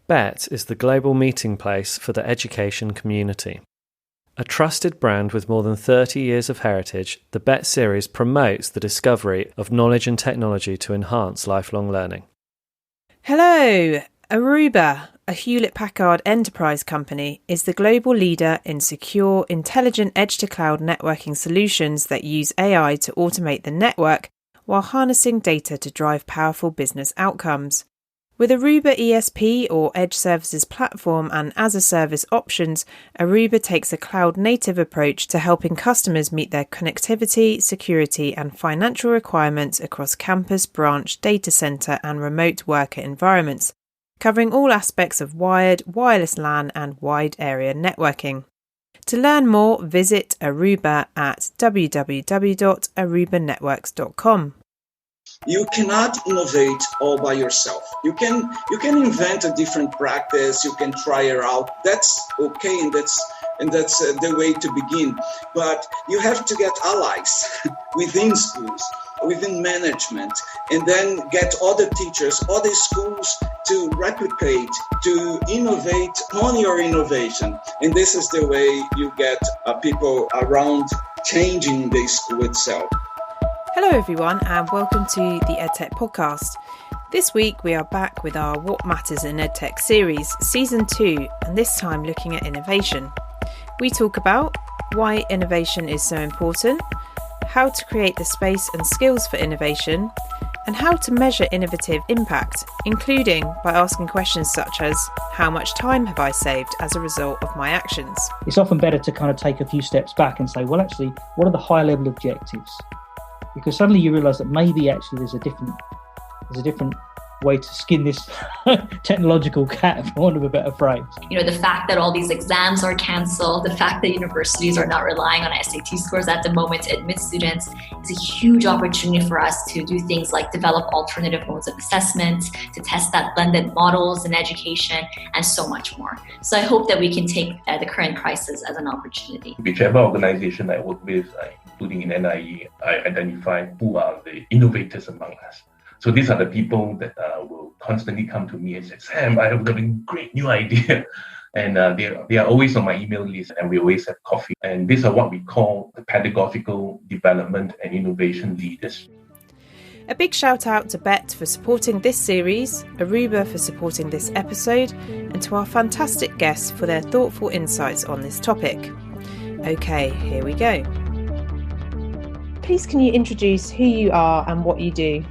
Bett is the global meeting place for the education community. A trusted brand with more than 30 years of heritage, the Bett Series promotes the discovery of knowledge and technology to enhance lifelong learning. Hello! Aruba, a Hewlett-Packard enterprise company, is the global leader in secure, intelligent edge-to-cloud networking solutions that use AI to automate the network while harnessing data to drive powerful business outcomes. With Aruba ESP or Edge Services Platform and as-a-service options, Aruba takes a cloud-native approach to helping customers meet their connectivity, security and financial requirements across campus, branch, data center and remote worker environments, covering all aspects of wired, wireless LAN and wide area networking. To learn more, visit Aruba at www.arubanetworks.com. You cannot innovate all by yourself. You can invent a different practice. You can try it out. That's okay, and that's the way to begin. But you have to get allies within schools, within management, and then get other teachers, other schools to replicate, to innovate on your innovation. And this is the way you get people around changing the school itself. Hello everyone and welcome to the Edtech podcast. This week we are back with our What Matters in Edtech series, season 2, and this time looking at innovation. We talk about why innovation is so important, how to create the space and skills for innovation, and how to measure innovative impact, including by asking questions such as, how much time have I saved as a result of my actions? It's often better to kind of take a few steps back and say, well, actually, what are the high level objectives? Because suddenly you realise that maybe actually there's a different way to skin this technological cat, for want of a better phrase. The fact that all these exams are cancelled, the fact that universities are not relying on SAT scores at the moment to admit students is a huge opportunity for us to do things like develop alternative modes of assessment, to test that blended models in education, and so much more. So I hope that we can take the current crisis as an opportunity. Whichever organization I work with, including in NIE, I identify who are the innovators among us. So these are the people that will constantly come to me and say, Sam, I have got a great new idea. And they are always on my email list, and we always have coffee. And these are what we call the pedagogical development and innovation leaders. A big shout out to Bett for supporting this series, Aruba for supporting this episode, and to our fantastic guests for their thoughtful insights on this topic. Okay, here we go. Please can you introduce who you are and what you do?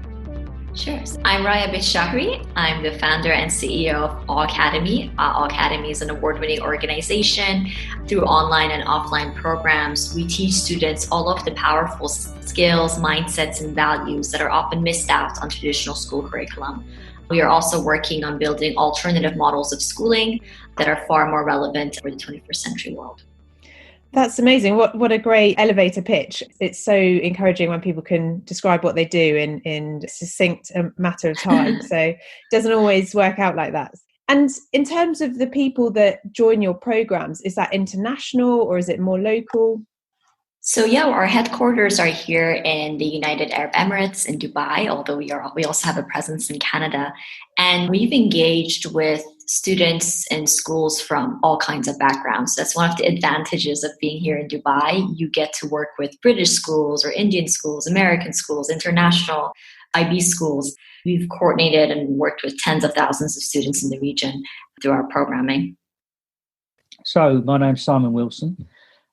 Sure. I'm Raya Bishahri. I'm the founder and CEO of All Academy. All Academy is an award-winning organization. Through online and offline programs, we teach students all of the powerful skills, mindsets, and values that are often missed out on traditional school curriculum. We are also working on building alternative models of schooling that are far more relevant for the 21st century world. That's amazing. What a great elevator pitch. It's so encouraging when people can describe what they do in a succinct matter of time. So it doesn't always work out like that. And in terms of the people that join your programs, is that international or is it more local? So our headquarters are here in the United Arab Emirates in Dubai, although we also have a presence in Canada. And we've engaged with students in schools from all kinds of backgrounds. That's one of the advantages of being here in Dubai. You get to work with British schools or Indian schools, American schools, international IB schools. We've coordinated and worked with tens of thousands of students in the region through our programming. So my name's Simon Wilson.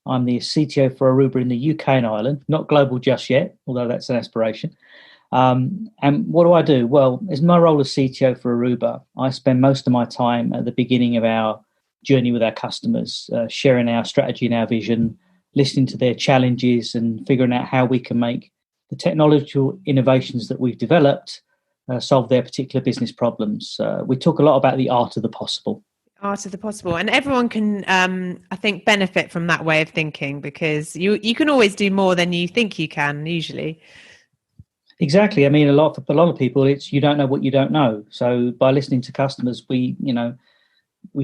I'm the CTO for Aruba in the UK and Ireland, not global just yet, although that's an aspiration. And what do? Well, as my role as CTO for Aruba, I spend most of my time at the beginning of our journey with our customers, sharing our strategy and our vision, listening to their challenges and figuring out how we can make the technological innovations that we've developed solve their particular business problems. We talk a lot about the art of the possible. Art of the possible. And everyone can, I think, benefit from that way of thinking because you can always do more than you think you can, usually. Exactly. I mean, a lot of people, it's you don't know what you don't know. So by listening to customers, we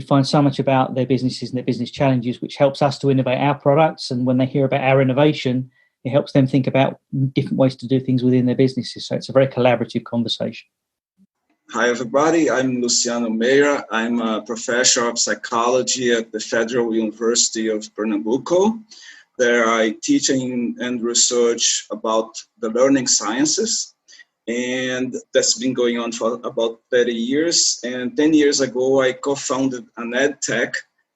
find so much about their businesses and their business challenges, which helps us to innovate our products. And when they hear about our innovation, it helps them think about different ways to do things within their businesses. So it's a very collaborative conversation. Hi, everybody. I'm Luciano Meira. I'm a professor of psychology at the Federal University of Pernambuco. There I teach and research about the learning sciences. And that's been going on for about 30 years. And 10 years ago, I co-founded an Edtech,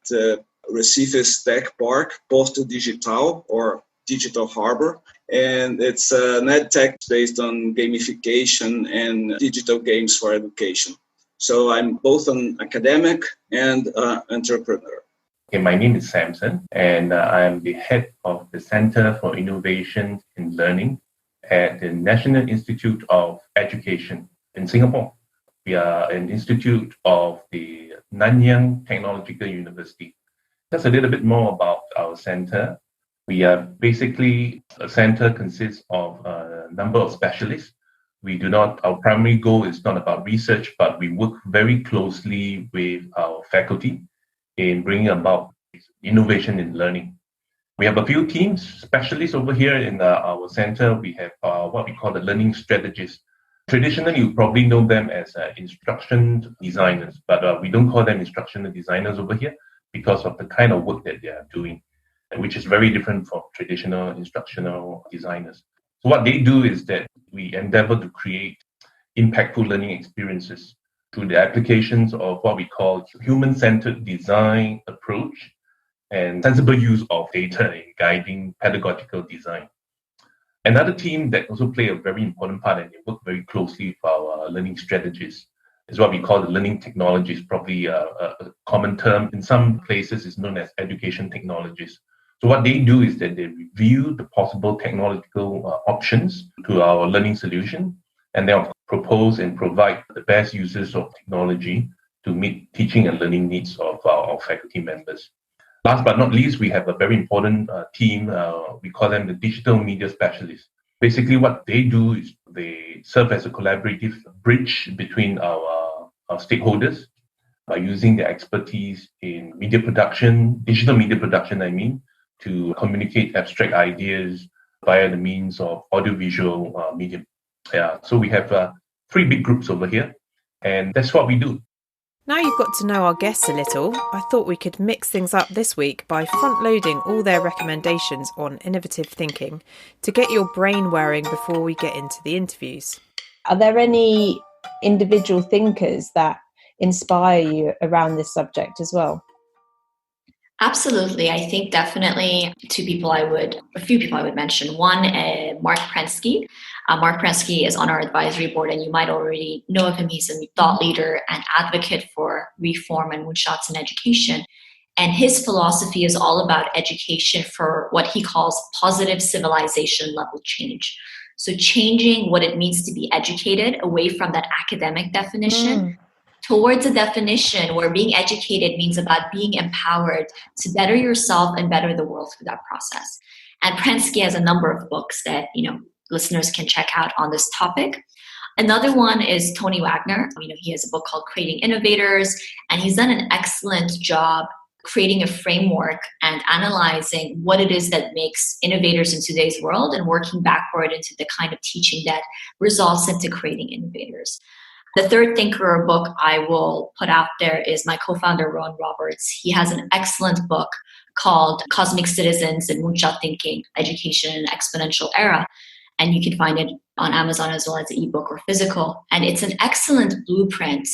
the Recife's Tech Park, Porto Digital, or Digital Harbor. And it's an Edtech based on gamification and digital games for education. So I'm both an academic and entrepreneur. Okay, my name is Samson, and I am the head of the Center for Innovation in Learning at the National Institute of Education in Singapore. We are an institute of the Nanyang Technological University. Just a little bit more about our center. We are basically, a center consists of a number of specialists. Our primary goal is not about research, but we work very closely with our faculty in bringing about innovation in learning. We have a few teams, specialists over here in our center. We have what we call the learning strategists. Traditionally, you probably know them as instruction designers, but we don't call them instructional designers over here because of the kind of work that they are doing, which is very different from traditional instructional designers. So what they do is that we endeavor to create impactful learning experiences through the applications of what we call human-centered design approach and sensible use of data in guiding pedagogical design. Another team that also play a very important part and they work very closely with our learning strategists is what we call the learning technologists, probably a common term. In some places, it's known as education technologists. So what they do is that they review the possible technological options to our learning solution, and they propose and provide the best uses of technology to meet teaching and learning needs of our faculty members. Last but not least, we have a very important team. We call them the digital media specialists. Basically, what they do is they serve as a collaborative bridge between our stakeholders by using their expertise in media production, digital media production, to communicate abstract ideas via the means of audiovisual medium. So we have 3 big groups over here, and that's what we do. Now you've got to know our guests a little, I thought we could mix things up this week by front-loading all their recommendations on innovative thinking to get your brain whirring before we get into the interviews. Are there any individual thinkers that inspire you around this subject as well? Absolutely. I think definitely a few people I would mention. One, Mark Prensky. Mark Prensky is on our advisory board, and you might already know of him. He's a thought leader and advocate for reform and moonshots in education. And his philosophy is all about education for what he calls positive civilization level change. So changing what it means to be educated away from that academic definition towards a definition where being educated means about being empowered to better yourself and better the world through that process. And Prensky has a number of books that, listeners can check out on this topic. Another one is Tony Wagner. He has a book called Creating Innovators, and he's done an excellent job creating a framework and analyzing what it is that makes innovators in today's world and working backward into the kind of teaching that results into creating innovators. The third thinker or book I will put out there is my co-founder, Rowan Roberts. He has an excellent book called Cosmic Citizens and Moonshot Thinking, Education in an Exponential Era. And you can find it on Amazon as well as an ebook or physical. And it's an excellent blueprint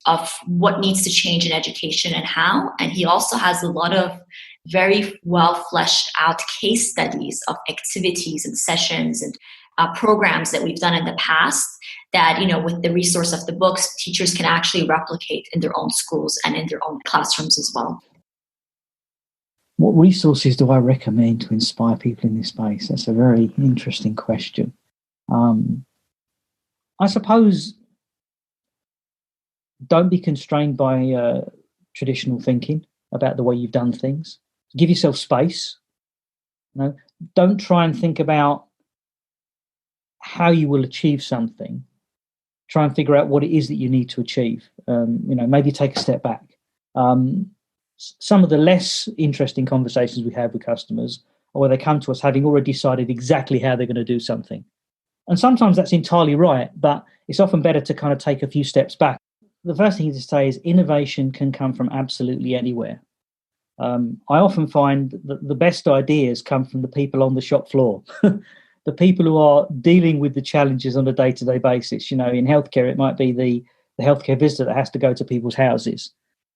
of what needs to change in education and how. And he also has a lot of very well fleshed out case studies of activities and sessions and programs that we've done in the past that, with the resource of the books, teachers can actually replicate in their own schools and in their own classrooms as well. What resources do I recommend to inspire people in this space? That's a very interesting question. I suppose don't be constrained by traditional thinking about the way you've done things. Give yourself space. Don't try and think about how you will achieve something. Try and figure out what it is that you need to achieve. Maybe take a step back. Some of the less interesting conversations we have with customers are where they come to us having already decided exactly how they're going to do something. And sometimes that's entirely right, but it's often better to kind of take a few steps back. The first thing to say is innovation can come from absolutely anywhere. I often find that the best ideas come from the people on the shop floor, the people who are dealing with the challenges on a day-to-day basis. You know, in healthcare, it might be the healthcare visitor that has to go to people's houses.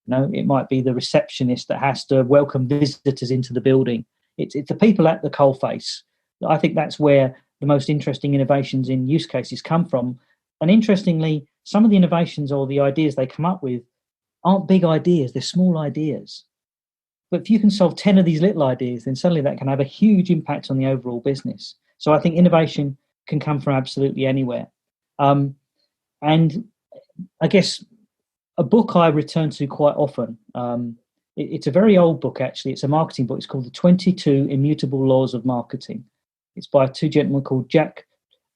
You know, it might be the receptionist that has to welcome visitors into the building. It's the people at the coalface. I think that's where the most interesting innovations in use cases come from. And interestingly, some of the innovations or the ideas they come up with aren't big ideas, they're small ideas. But if you can solve 10 of these little ideas, then suddenly that can have a huge impact on the overall business. So I think innovation can come from absolutely anywhere. And I guess a book I return to quite often, it's a very old book, actually. It's a marketing book. It's called The 22 Immutable Laws of Marketing. It's by two gentlemen called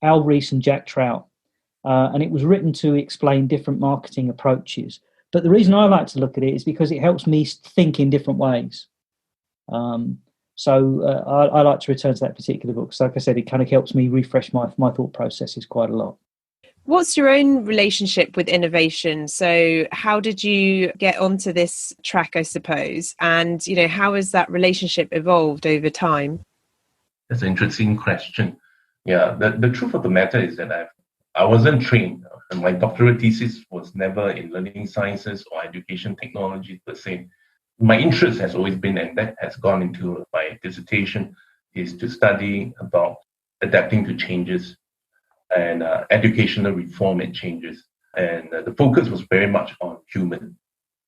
Al Rees and Jack Trout. And it was written to explain different marketing approaches. But the reason I like to look at it is because it helps me think in different ways. So I like to return to that particular book. So like I said, it kind of helps me refresh my thought processes quite a lot. What's your own relationship with innovation? So how did you get onto this track, I suppose? And, you know, how has that relationship evolved over time? That's an interesting question. Yeah, the truth of the matter is that I wasn't trained. My doctoral thesis was never in learning sciences or education technology per se. My interest has always been, and that has gone into my dissertation, is to study about adapting to changes and educational reform and changes. And the focus was very much on human,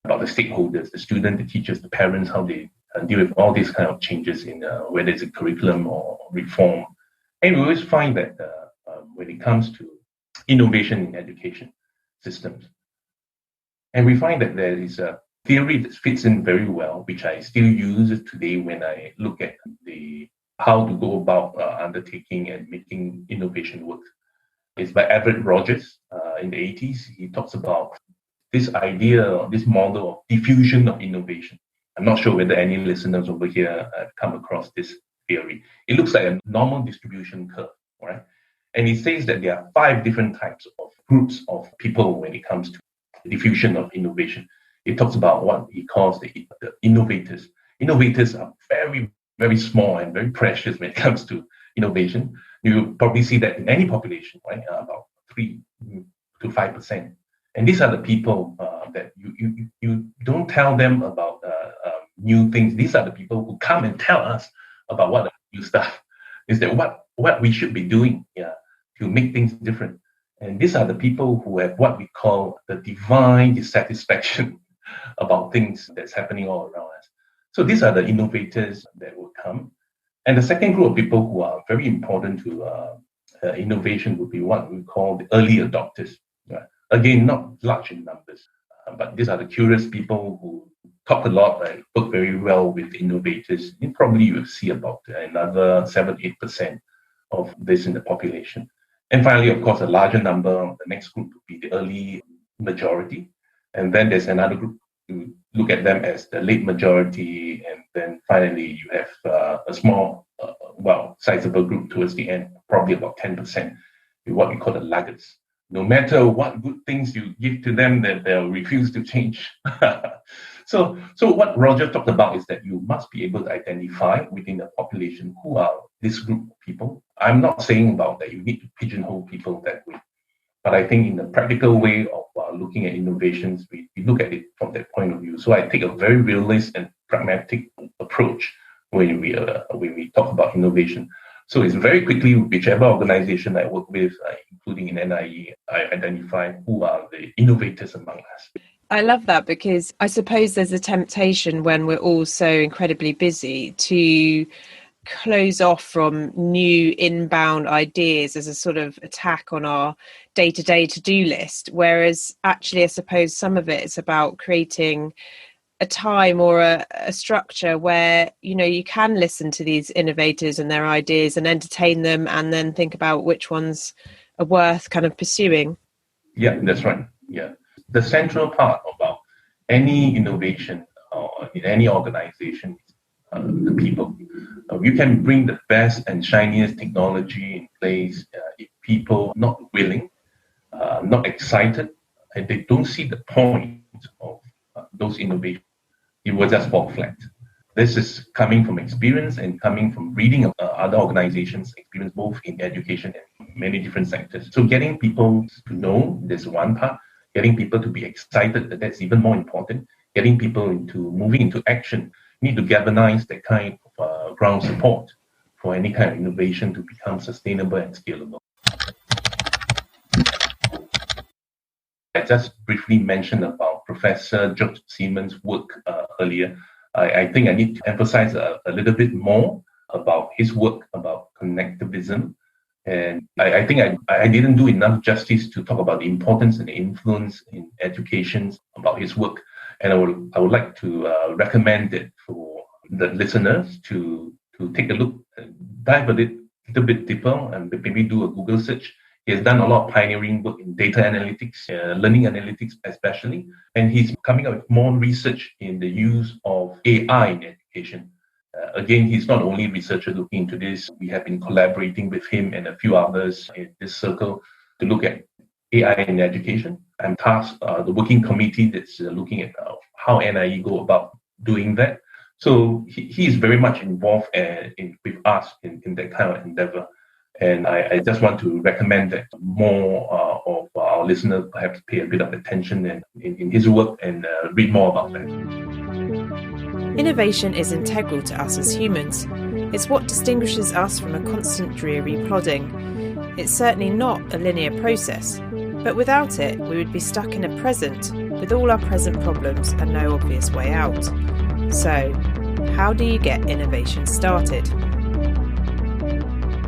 about the stakeholders, the students, the teachers, the parents, how they deal with all these kind of changes in whether it's a curriculum or reform. And we always find that when it comes to innovation in education systems, and we find that there is a theory that fits in very well, which I still use today when I look at how to go about undertaking and making innovation work. It's by Everett Rogers in the 80s. He talks about this idea, this model of diffusion of innovation. I'm not sure whether any listeners over here have come across this theory. It looks like a normal distribution curve, right? And he says that there are 5 different types of groups of people when it comes to diffusion of innovation. He talks about what he calls the innovators. Innovators are very, very small and very precious when it comes to innovation. You probably see that in any population, right? About 3 to 5%. And these are the people that you don't tell them about new things. These are the people who come and tell us about what the new stuff is, that what we should be doing, to make things different. And these are the people who have what we call the divine dissatisfaction about things that's happening all around us. So these are the innovators that will come. And the second group of people who are very important to innovation would be what we call the early adopters. Again, not large in numbers, but these are the curious people who talk a lot and work very well with innovators. And probably you will see about another 7-8% of this in the population. And finally, of course, a larger number, the next group would be the early majority. And then there's another group, you look at them as the late majority. And then finally, you have a small, sizable group towards the end, probably about 10%, what we call the laggards. No matter what good things you give to them, that they'll refuse to change. So what Roger talked about is that you must be able to identify within the population who are this group of people. I'm not saying about that you need to pigeonhole people that way, but I think in the practical way of looking at innovations, we look at it from that point of view. So I take a very realist and pragmatic approach when we talk about innovation. So it's very quickly, whichever organization I work with, including in NIE, I identify who are the innovators among us. I love that, because I suppose there's a temptation when we're all so incredibly busy to close off from new inbound ideas as a sort of attack on our day-to-day to-do list. Whereas actually, I suppose some of it is about creating a time or a structure where, you know, you can listen to these innovators and their ideas and entertain them, and then think about which ones are worth kind of pursuing. Yeah, that's right. Yeah. The central part about any innovation or in any organization is the people. You can bring the best and shiniest technology in place. If people not willing, not excited, and they don't see the point of those innovations, it will just fall flat. This is coming from experience and coming from reading of other organizations' experience, both in education and many different sectors. So getting people to know this one part, getting people to be excited, that's even more important. Getting people into moving into action, need to galvanize that kind of ground support for any kind of innovation to become sustainable and scalable. I just briefly mentioned about Professor George Siemens' work earlier. I think I need to emphasize a little bit more about his work about connectivism. And I think I didn't do enough justice to talk about the importance and the influence in education about his work. And I would like to recommend it for the listeners to take a look, dive a little bit deeper, and maybe do a Google search. He has done a lot of pioneering work in data analytics, learning analytics especially, and he's coming up with more research in the use of AI in education. Again, he's not the only researcher looking into this. We have been collaborating with him and a few others in this circle to look at AI in education. I'm tasked the working committee that's looking at how NIE go about doing that. So he is very much involved with us in that kind of endeavor. And I just want to recommend that more of our listeners perhaps pay a bit of attention in his work and read more about that. Innovation is integral to us as humans. It's what distinguishes us from a constant dreary plodding. It's certainly not a linear process, but without it, we would be stuck in a present with all our present problems and no obvious way out. So, how do you get innovation started?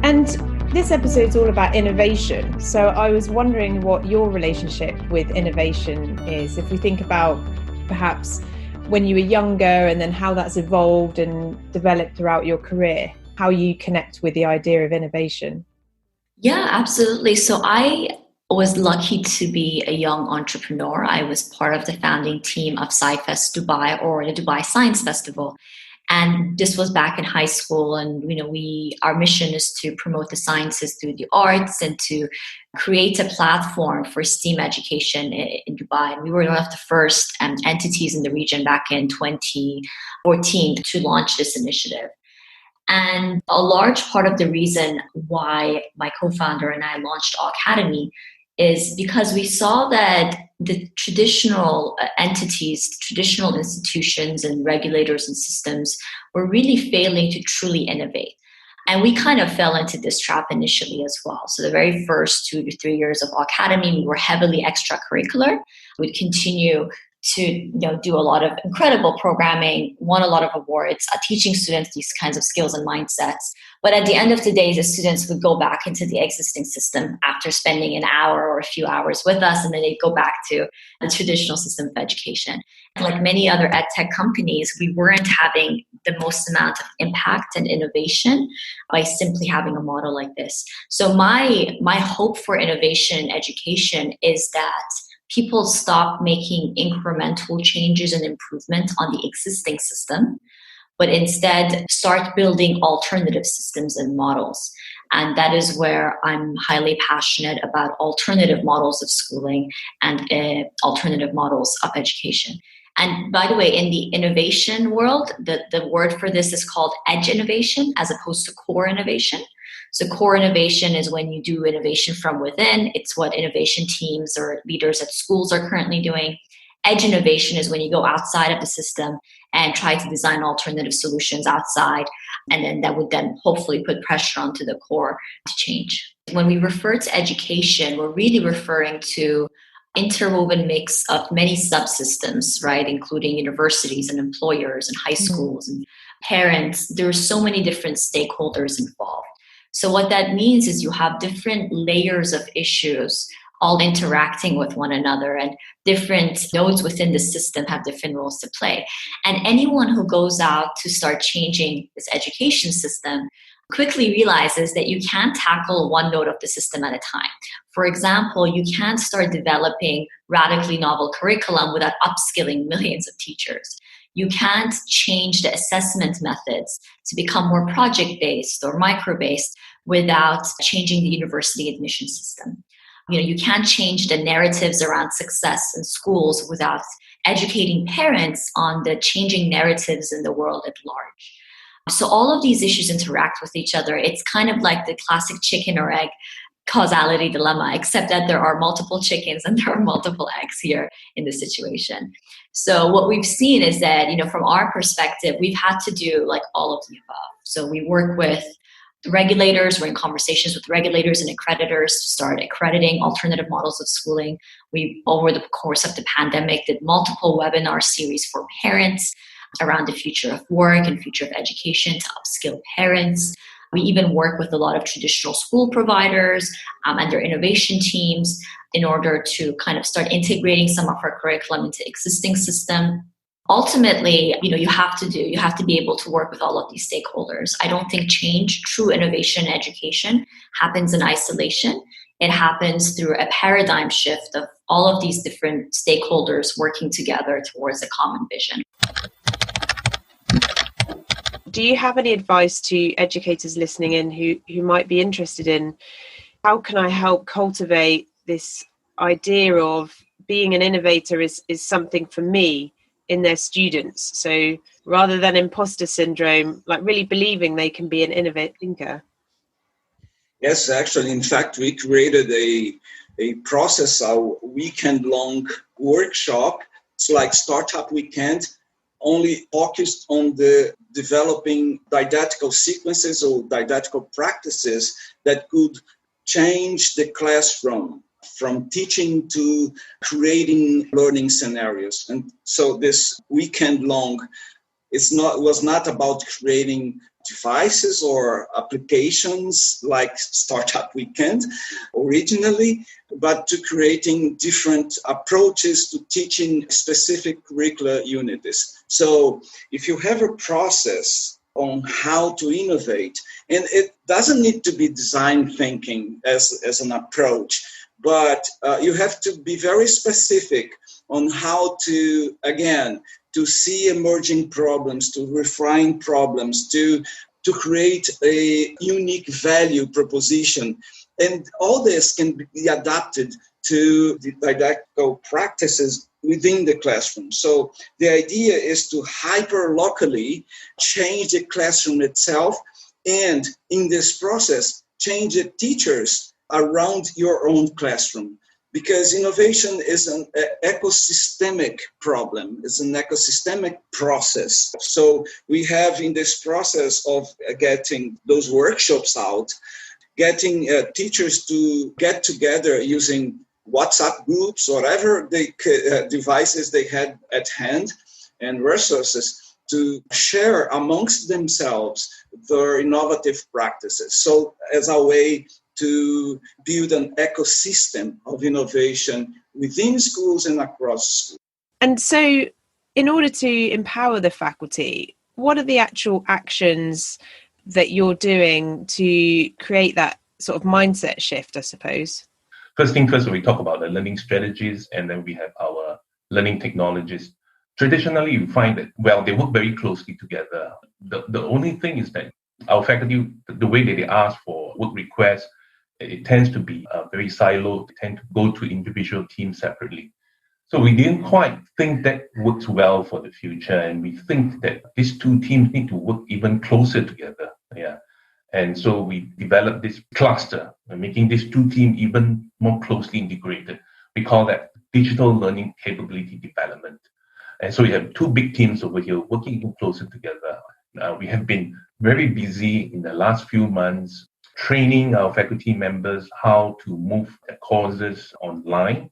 And this episode's all about innovation. So I was wondering what your relationship with innovation is. If we think about perhaps when you were younger and then how that's evolved and developed throughout your career, how you connect with the idea of innovation. Yeah, absolutely. So I was lucky to be a young entrepreneur. I was part of the founding team of SciFest Dubai, or the Dubai Science Festival. And this was back in high school. And, our mission is to promote the sciences through the arts and to create a platform for STEAM education in Dubai. And we were one of the first entities in the region back in 2014 to launch this initiative. And a large part of the reason why my co-founder and I launched All Academy is because we saw that the traditional entities, traditional institutions and regulators and systems were really failing to truly innovate. And we kind of fell into this trap initially as well. So the very first 2 to 3 years of All Academy, we were heavily extracurricular. We'd continue to do a lot of incredible programming, won a lot of awards, teaching students these kinds of skills and mindsets. But at the end of the day, the students would go back into the existing system after spending an hour or a few hours with us, and then they'd go back to the traditional system of education. Like many other edtech companies, we weren't having the most amount of impact and innovation by simply having a model like this. So my hope for innovation in education is that people stop making incremental changes and improvement on the existing system, but instead start building alternative systems and models. And that is where I'm highly passionate about alternative models of schooling and alternative models of education. And by the way, in the innovation world, the word for this is called edge innovation as opposed to core innovation. So core innovation is when you do innovation from within. It's what innovation teams or leaders at schools are currently doing. Edge innovation is when you go outside of the system and try to design alternative solutions outside. And then that would then hopefully put pressure onto the core to change. When we refer to education, we're really referring to interwoven mix of many subsystems, right? Including universities and employers and high schools and parents. There are so many different stakeholders involved. So what that means is you have different layers of issues all interacting with one another, and different nodes within the system have different roles to play. And anyone who goes out to start changing this education system quickly realizes that you can't tackle one node of the system at a time. For example, you can't start developing radically novel curriculum without upskilling millions of teachers. You can't change the assessment methods to become more project-based or micro-based without changing the university admission system. You can't change the narratives around success in schools without educating parents on the changing narratives in the world at large. So all of these issues interact with each other. It's kind of like the classic chicken or egg causality dilemma, except that there are multiple chickens and there are multiple eggs here in this situation. So what we've seen is that, from our perspective, we've had to do like all of the above. So we work with the regulators. We're in conversations with regulators and accreditors to start accrediting alternative models of schooling. We, over the course of the pandemic, did multiple webinar series for parents around the future of work and future of education to upskill parents. We even work with a lot of traditional school providers and their innovation teams in order to kind of start integrating some of our curriculum into existing system. Ultimately, you have to be able to work with all of these stakeholders. I don't think change, true innovation in education happens in isolation. It happens through a paradigm shift of all of these different stakeholders working together towards a common vision. Do you have any advice to educators listening in who might be interested in how can I help cultivate this idea of being an innovator is something for me in their students? So rather than imposter syndrome, like really believing they can be an innovative thinker. Yes, actually, in fact, we created a process, a weekend-long workshop. It's like Startup Weekend, only focused on the developing didactical sequences or didactical practices that could change the classroom from teaching to creating learning scenarios. And so this weekend long, was not about creating devices or applications like Startup Weekend originally, but to creating different approaches to teaching specific curricular units. So if you have a process on how to innovate, and it doesn't need to be design thinking as an approach, but you have to be very specific on how to, again, to see emerging problems, to refine problems, to create a unique value proposition. And all this can be adapted to the didactical practices within the classroom. So the idea is to hyper-locally change the classroom itself, and in this process, change the teachers around your own classroom. Because innovation is an ecosystemic problem. It's an ecosystemic process. So we have in this process of getting those workshops out, getting teachers to get together using WhatsApp groups, whatever devices they had at hand and resources to share amongst themselves their innovative practices. So as a way to build an ecosystem of innovation within schools and across schools. And so in order to empower the faculty, what are the actual actions that you're doing to create that sort of mindset shift, I suppose? First thing first, we talk about the learning strategies, and then we have our learning technologies. Traditionally, you find that, they work very closely together. The only thing is that our faculty, the way that they ask for work requests, it tends to be very siloed. They tend to go to individual teams separately. So we didn't quite think that works well for the future. And we think that these two teams need to work even closer together. Yeah. And so we developed this cluster, making these two teams even more closely integrated. We call that digital learning capability development. And so we have two big teams over here working even closer together. We have been very busy in the last few months training our faculty members how to move their courses online,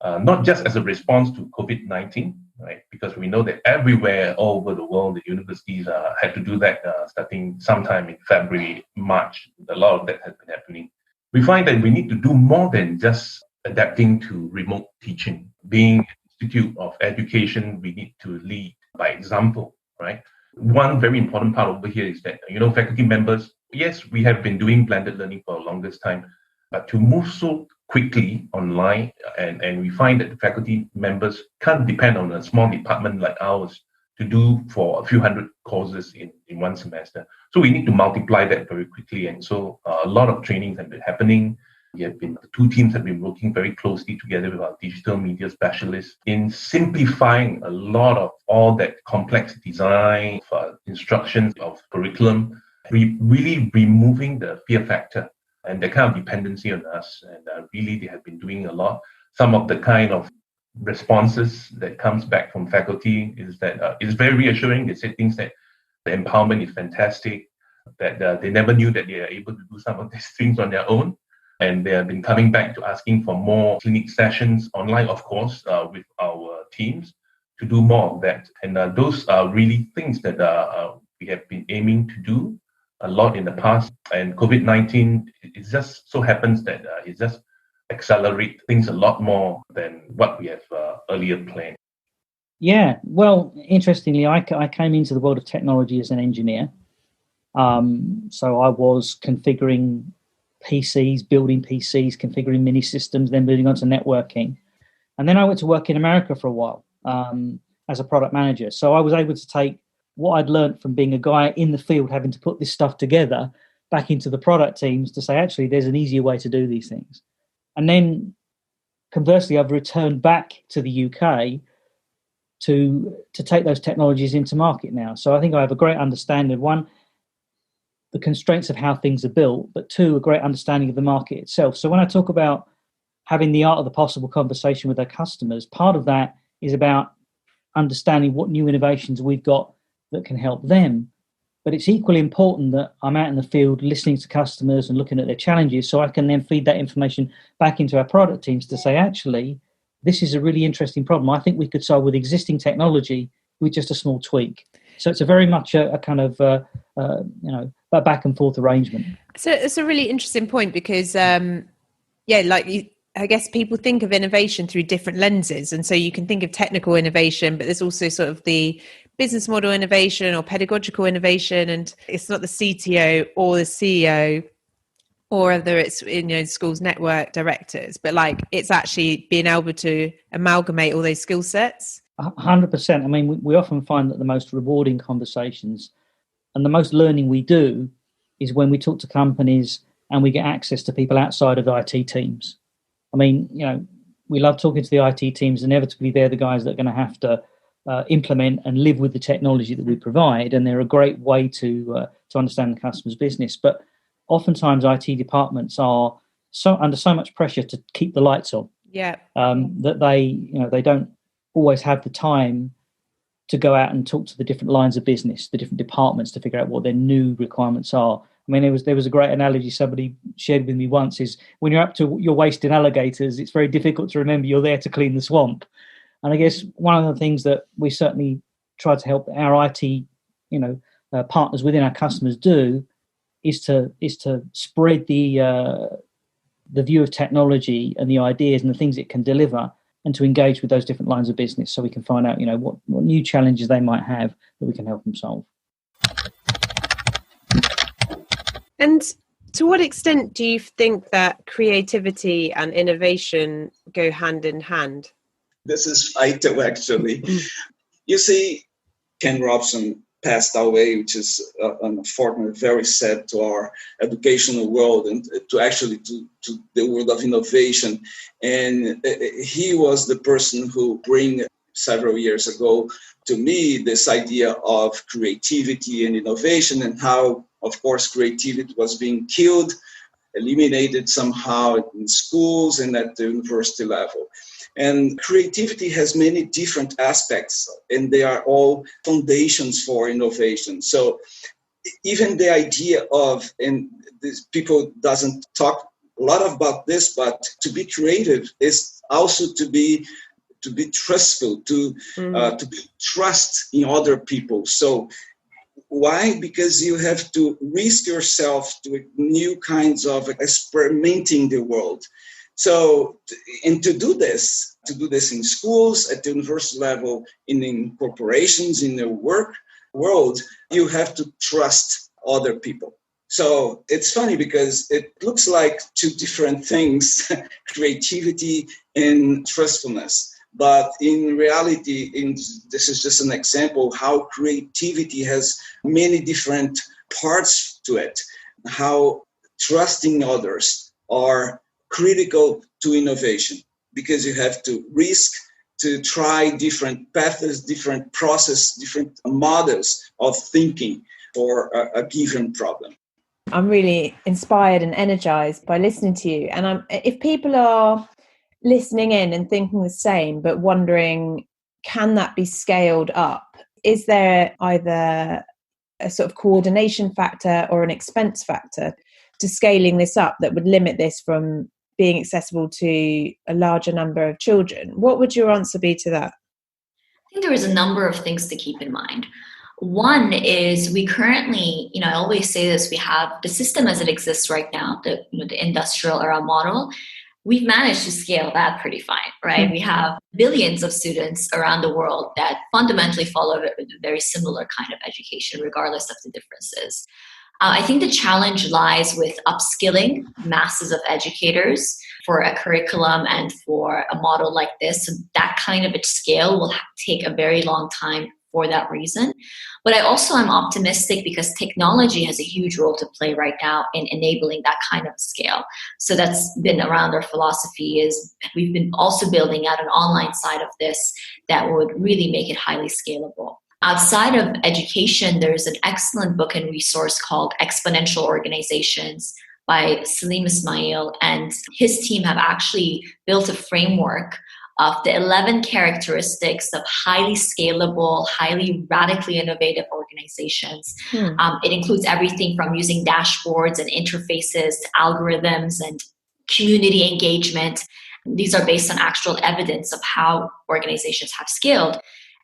not just as a response to COVID-19, right? Because we know that everywhere all over the world, the universities had to do that starting sometime in February, March. A lot of that has been happening. We find that we need to do more than just adapting to remote teaching. Being an institute of education, we need to lead by example, right? One very important part over here is that, faculty members, yes, we have been doing blended learning for the longest time, but to move so quickly online, and we find that the faculty members can't depend on a small department like ours to do for a few hundred courses in one semester. So we need to multiply that very quickly. And so a lot of trainings have been happening. The two teams have been working very closely together with our digital media specialists in simplifying a lot of all that complex design, instructions of curriculum, really removing the fear factor and the kind of dependency on us. And really, they have been doing a lot. Some of the kind of responses that comes back from faculty is that it's very reassuring. They say things that the empowerment is fantastic, that they never knew that they are able to do some of these things on their own. And they have been coming back to asking for more clinic sessions online, of course, with our teams to do more of that. And those are really things that we have been aiming to do a lot in the past. And COVID-19, it just so happens that it just accelerates things a lot more than what we have earlier planned. Yeah, well, interestingly, I came into the world of technology as an engineer. So I was configuring PCs, building PCs, configuring mini systems, then moving on to networking. And then I went to work in America for a while as a product manager. So I was able to take what I'd learned from being a guy in the field, having to put this stuff together, back into the product teams to say, actually, there's an easier way to do these things. And then conversely, I've returned back to the UK to take those technologies into market now. So I think I have a great understanding of, one, the constraints of how things are built, but two, a great understanding of the market itself. So when I talk about having the art of the possible conversation with our customers, part of that is about understanding what new innovations we've got that can help them. But it's equally important that I'm out in the field listening to customers and looking at their challenges, so I can then feed that information back into our product teams to say, actually, this is a really interesting problem. I think we could solve with existing technology with just a small tweak. So it's a very much a kind of a back and forth arrangement. So it's a really interesting point because, I guess people think of innovation through different lenses. And so you can think of technical innovation, but there's also sort of the business model innovation or pedagogical innovation. And it's not the CTO or the CEO, or whether it's schools network directors, but like it's actually being able to amalgamate all those skill sets. 100%. I mean, we often find that the most rewarding conversations and the most learning we do is when we talk to companies and we get access to people outside of the IT teams. I mean, we love talking to the IT teams. Inevitably, they're the guys that are going to have to implement and live with the technology that we provide, and they're a great way to understand the customer's business. But oftentimes, IT departments are under so much pressure to keep the lights on, that they don't always have the time to go out and talk to the different lines of business, the different departments, to figure out what their new requirements are. I mean, there was a great analogy somebody shared with me once, is when you're up to your waist in alligators, it's very difficult to remember you're there to clean the swamp. And I guess one of the things that we certainly try to help our IT, partners within our customers do is to spread the view of technology and the ideas and the things it can deliver, and to engage with those different lines of business so we can find out, what new challenges they might have that we can help them solve. And to what extent do you think that creativity and innovation go hand in hand? This is vital, actually. You see, Ken Robson passed away, which is unfortunately very sad to our educational world and to actually to the world of innovation. And he was the person who bring several years ago to me this idea of creativity and innovation, and how, of course, creativity was being killed, eliminated somehow in schools and at the university level. And creativity has many different aspects, and they are all foundations for innovation. So even the idea of, and this, people doesn't talk a lot about this, but to be creative is also to be trustful, to be trust in other people. So why? Because you have to risk yourself to new kinds of experimenting the world. So, and to do this in schools, at the university level, in corporations, in the work world, you have to trust other people. So it's funny because it looks like two different things, creativity and trustfulness. But in reality, this is just an example how creativity has many different parts to it, how trusting others are critical to innovation, because you have to risk to try different paths, different process, different models of thinking for a given problem. I'm really inspired and energized by listening to you. And if people are listening in and thinking the same, but wondering, can that be scaled up? Is there either a sort of coordination factor or an expense factor to scaling this up that would limit this from being accessible to a larger number of children? What would your answer be to that? I think there is a number of things to keep in mind. One is we currently, I always say this, we have the system as it exists right now, the industrial era model. We've managed to scale that pretty fine, right? Mm-hmm. We have billions of students around the world that fundamentally follow a very similar kind of education, regardless of the differences. I think the challenge lies with upskilling masses of educators for a curriculum and for a model like this. So that kind of a scale will take a very long time for that reason. But I also am optimistic because technology has a huge role to play right now in enabling that kind of scale. So that's been around our philosophy is we've been also building out an online side of this that would really make it highly scalable. Outside of education, there's an excellent book and resource called Exponential Organizations by Salim Ismail, and his team have actually built a framework of the 11 characteristics of highly scalable, highly radically innovative organizations. It includes everything from using dashboards and interfaces to algorithms and community engagement. These are based on actual evidence of how organizations have scaled.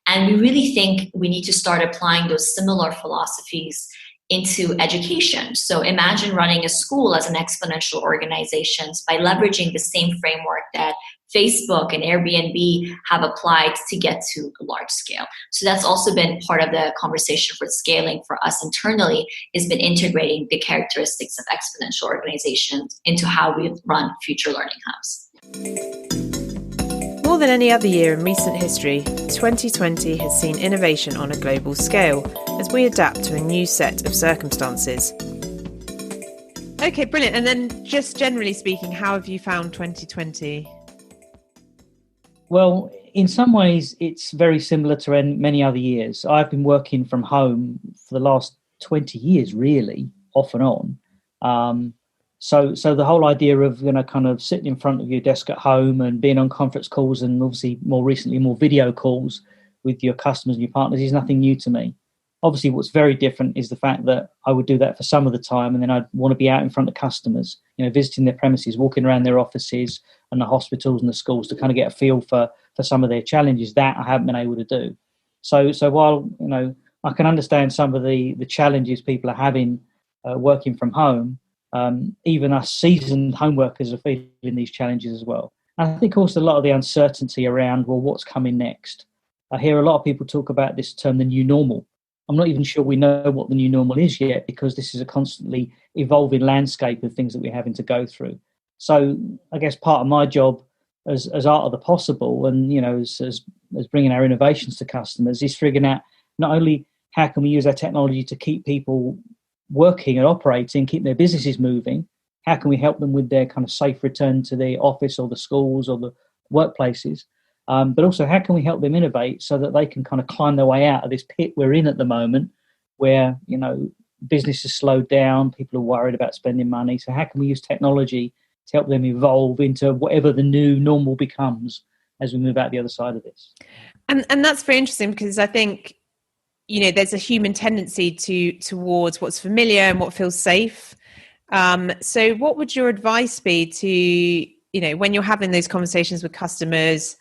And we really think we need to start applying those similar philosophies into education. So imagine running a school as an exponential organization by leveraging the same framework that Facebook and Airbnb have applied to get to a large scale. So that's also been part of the conversation for scaling for us internally, has been integrating the characteristics of exponential organizations into how we run future learning hubs. More than any other year in recent history, 2020 has seen innovation on a global scale as we adapt to a new set of circumstances. Okay, brilliant. And then just generally speaking, how have you found 2020? Well, in some ways, it's very similar to many other years. I've been working from home for the last 20 years, really, off and on. So the whole idea of kind of sitting in front of your desk at home and being on conference calls and obviously more recently more video calls with your customers and your partners is nothing new to me. Obviously, what's very different is the fact that I would do that for some of the time, and then I'd want to be out in front of customers, visiting their premises, walking around their offices and the hospitals and the schools to kind of get a feel for some of their challenges that I haven't been able to do. So while I can understand some of the challenges people are having working from home, even us seasoned home workers are feeling these challenges as well. And I think also a lot of the uncertainty around, well, what's coming next? I hear a lot of people talk about this term, the new normal. I'm not even sure we know what the new normal is yet, because this is a constantly evolving landscape of things that we're having to go through. So I guess part of my job as art of the possible and, as bringing our innovations to customers is figuring out not only how can we use our technology to keep people working and operating, keep their businesses moving, how can we help them with their kind of safe return to the office or the schools or the workplaces, but also how can we help them innovate so that they can kind of climb their way out of this pit we're in at the moment where, business has slowed down, people are worried about spending money. So how can we use technology to help them evolve into whatever the new normal becomes as we move out the other side of this? And that's very interesting because I think, there's a human tendency towards what's familiar and what feels safe. So what would your advice be to, when you're having those conversations with customers,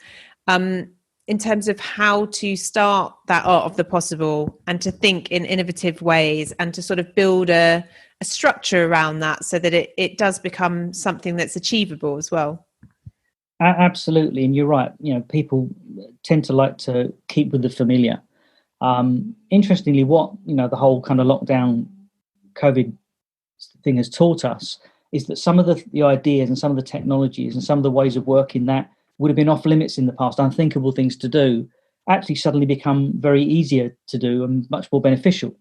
in terms of how to start that art of the possible and to think in innovative ways and to sort of build a structure around that so that it does become something that's achievable as well? Absolutely. And you're right. People tend to like to keep with the familiar. Interestingly, what, the whole kind of lockdown COVID thing has taught us is that some of the ideas and some of the technologies and some of the ways of working that would have been off limits in the past, unthinkable things to do, actually suddenly become very easier to do and much more beneficial.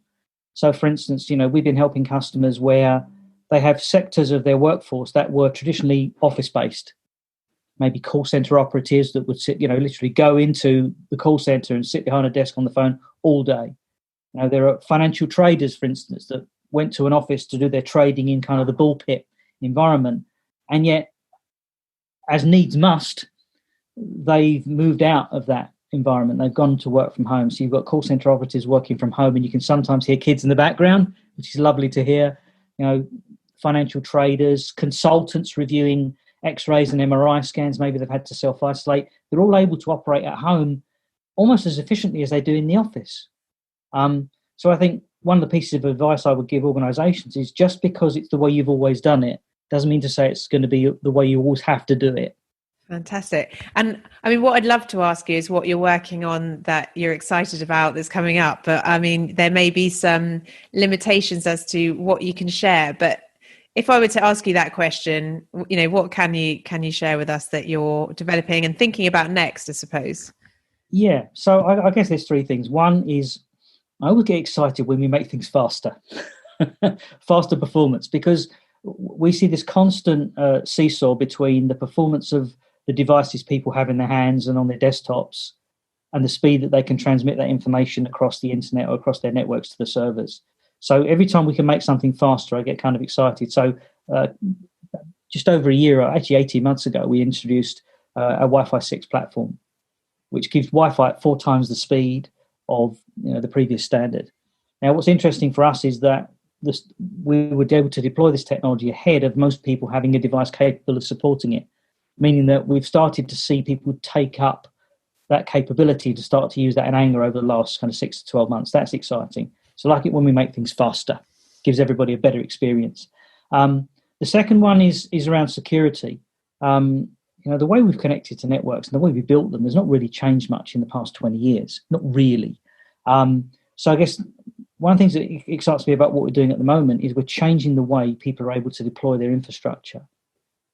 So, for instance, we've been helping customers where they have sectors of their workforce that were traditionally office-based, maybe call center operatives that would sit, literally go into the call center and sit behind a desk on the phone all day. There are financial traders, for instance, that went to an office to do their trading in kind of the bullpit environment. And yet, as needs must, they've moved out of that environment. They've gone to work from home. So you've got call center operatives working from home, and you can sometimes hear kids in the background, which is lovely to hear. Financial traders, consultants reviewing X-rays and MRI scans. Maybe they've had to self-isolate. They're all able to operate at home almost as efficiently as they do in the office. So I think one of the pieces of advice I would give organisations is, just because it's the way you've always done it doesn't mean to say it's going to be the way you always have to do it. Fantastic. And I mean, what I'd love to ask you is what you're working on that you're excited about that's coming up. But I mean, there may be some limitations as to what you can share. But if I were to ask you that question, what can you share with us that you're developing and thinking about next, I suppose? Yeah. So I guess there's three things. One is, I always get excited when we make things faster, faster performance, because we see this constant seesaw between the performance of the devices people have in their hands and on their desktops and the speed that they can transmit that information across the internet or across their networks to the servers. So every time we can make something faster, I get kind of excited. So just over a year, actually 18 months ago, we introduced a Wi-Fi 6 platform, which gives Wi-Fi at 4 times the speed of the previous standard. Now, what's interesting for us is that we were able to deploy this technology ahead of most people having a device capable of supporting it, meaning that we've started to see people take up that capability to start to use that in anger over the last kind of 6 to 12 months. That's exciting. So I like it when we make things faster, gives everybody a better experience. The second one is around security. The way we've connected to networks and the way we built them has not really changed much in the past 20 years, not really. So I guess one of the things that excites me about what we're doing at the moment is we're changing the way people are able to deploy their infrastructure,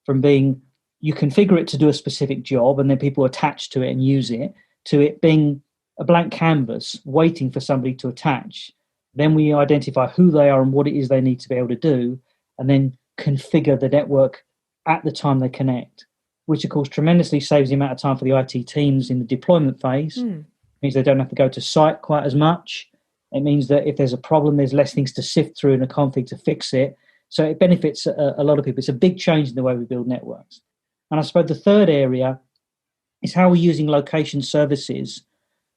from being you configure it to do a specific job and then people attach to it and use it, to it being a blank canvas waiting for somebody to attach. Then we identify who they are and what it is they need to be able to do, and then configure the network at the time they connect, which of course tremendously saves the amount of time for the IT teams in the deployment phase. It means they don't have to go to site quite as much. It means that if there's a problem, there's less things to sift through in a config to fix it. So it benefits a lot of people. It's a big change in the way we build networks. And I suppose the third area is how we're using location services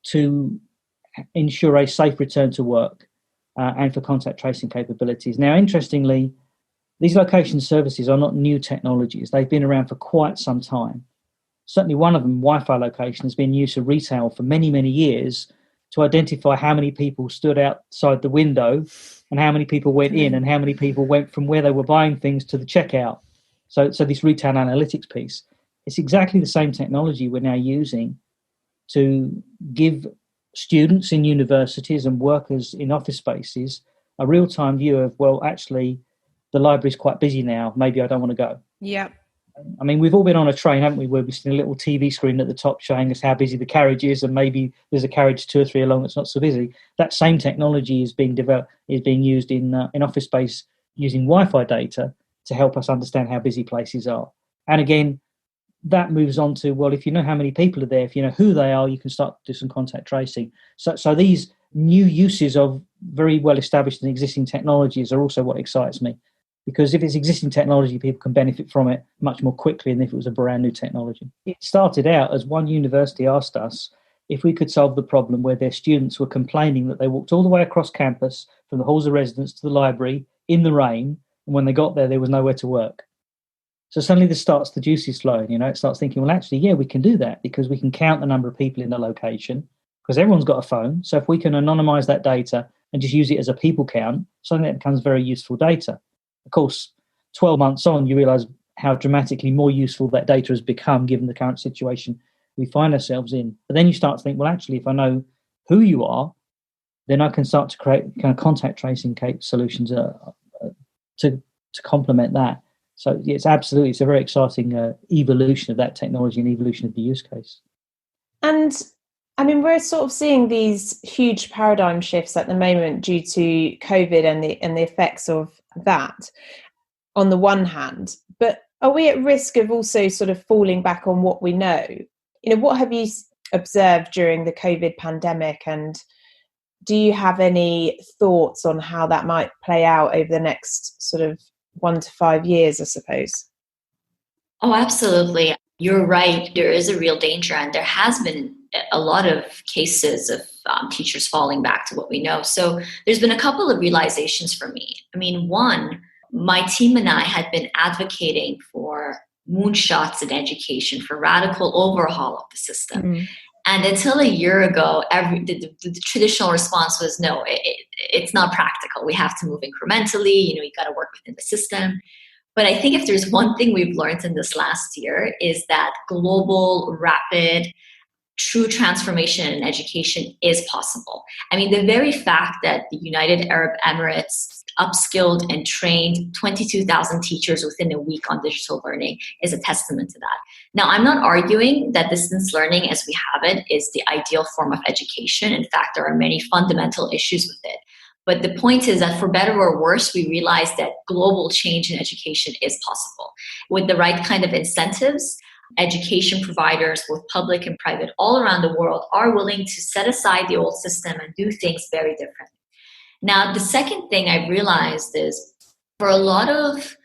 to ensure a safe return to work and for contact tracing capabilities. Now, interestingly, these location services are not new technologies. They've been around for quite some time. Certainly one of them, Wi-Fi location, has been used for retail for many, many years to identify how many people stood outside the window and how many people went in and how many people went from where they were buying things to the checkout. So this retail analytics piece, it's exactly the same technology we're now using to give students in universities and workers in office spaces a real-time view of, well, actually, the library's quite busy now. Maybe I don't want to go. Yeah. I mean, we've all been on a train, haven't we, where we've seen a little TV screen at the top showing us how busy the carriage is, and maybe there's a carriage 2 or 3 along that's not so busy. That same technology is being used in office space using Wi-Fi data to help us understand how busy places are. And again, that moves on to, well, if you know how many people are there, if you know who they are, you can start to do some contact tracing. So these new uses of very well-established and existing technologies are also what excites me. Because if it's existing technology, people can benefit from it much more quickly than if it was a brand new technology. It started out as one university asked us if we could solve the problem where their students were complaining that they walked all the way across campus from the halls of residence to the library in the rain, and when they got there was nowhere to work. So suddenly this starts the juices flowing, It starts thinking, well, actually, yeah, we can do that because we can count the number of people in the location because everyone's got a phone. So if we can anonymize that data and just use it as a people count, suddenly that becomes very useful data. Of course, 12 months on, you realize how dramatically more useful that data has become given the current situation we find ourselves in. But then you start to think, well, actually, if I know who you are, then I can start to create kind of contact tracing solutions to complement that. So it's absolutely, it's a very exciting evolution of that technology and evolution of the use case. And I mean, we're sort of seeing these huge paradigm shifts at the moment due to COVID and the effects of that on the one hand, but are we at risk of also sort of falling back on what we know? You know, what have you observed during the COVID pandemic, and do you have any thoughts on how that might play out over the next sort of 1 to 5 years, I suppose? Oh, absolutely. You're right. There is a real danger, and there has been a lot of cases of teachers falling back to what we know. So there's been a couple of realizations for me. I mean, one, my team and I had been advocating for moonshots in education, for radical overhaul of the system. Mm. And until a year ago, the traditional response was, no, it's not practical. We have to move incrementally. You got to work within the system. But I think if there's one thing we've learned in this last year is that global, rapid, true transformation in education is possible. I mean, the very fact that the United Arab Emirates upskilled and trained 22,000 teachers within a week on digital learning is a testament to that. Now, I'm not arguing that distance learning as we have it is the ideal form of education. In fact, there are many fundamental issues with it. But the point is that for better or worse, we realize that global change in education is possible. With the right kind of incentives, education providers, both public and private, all around the world are willing to set aside the old system and do things very differently. Now, the second thing I realized is for a lot of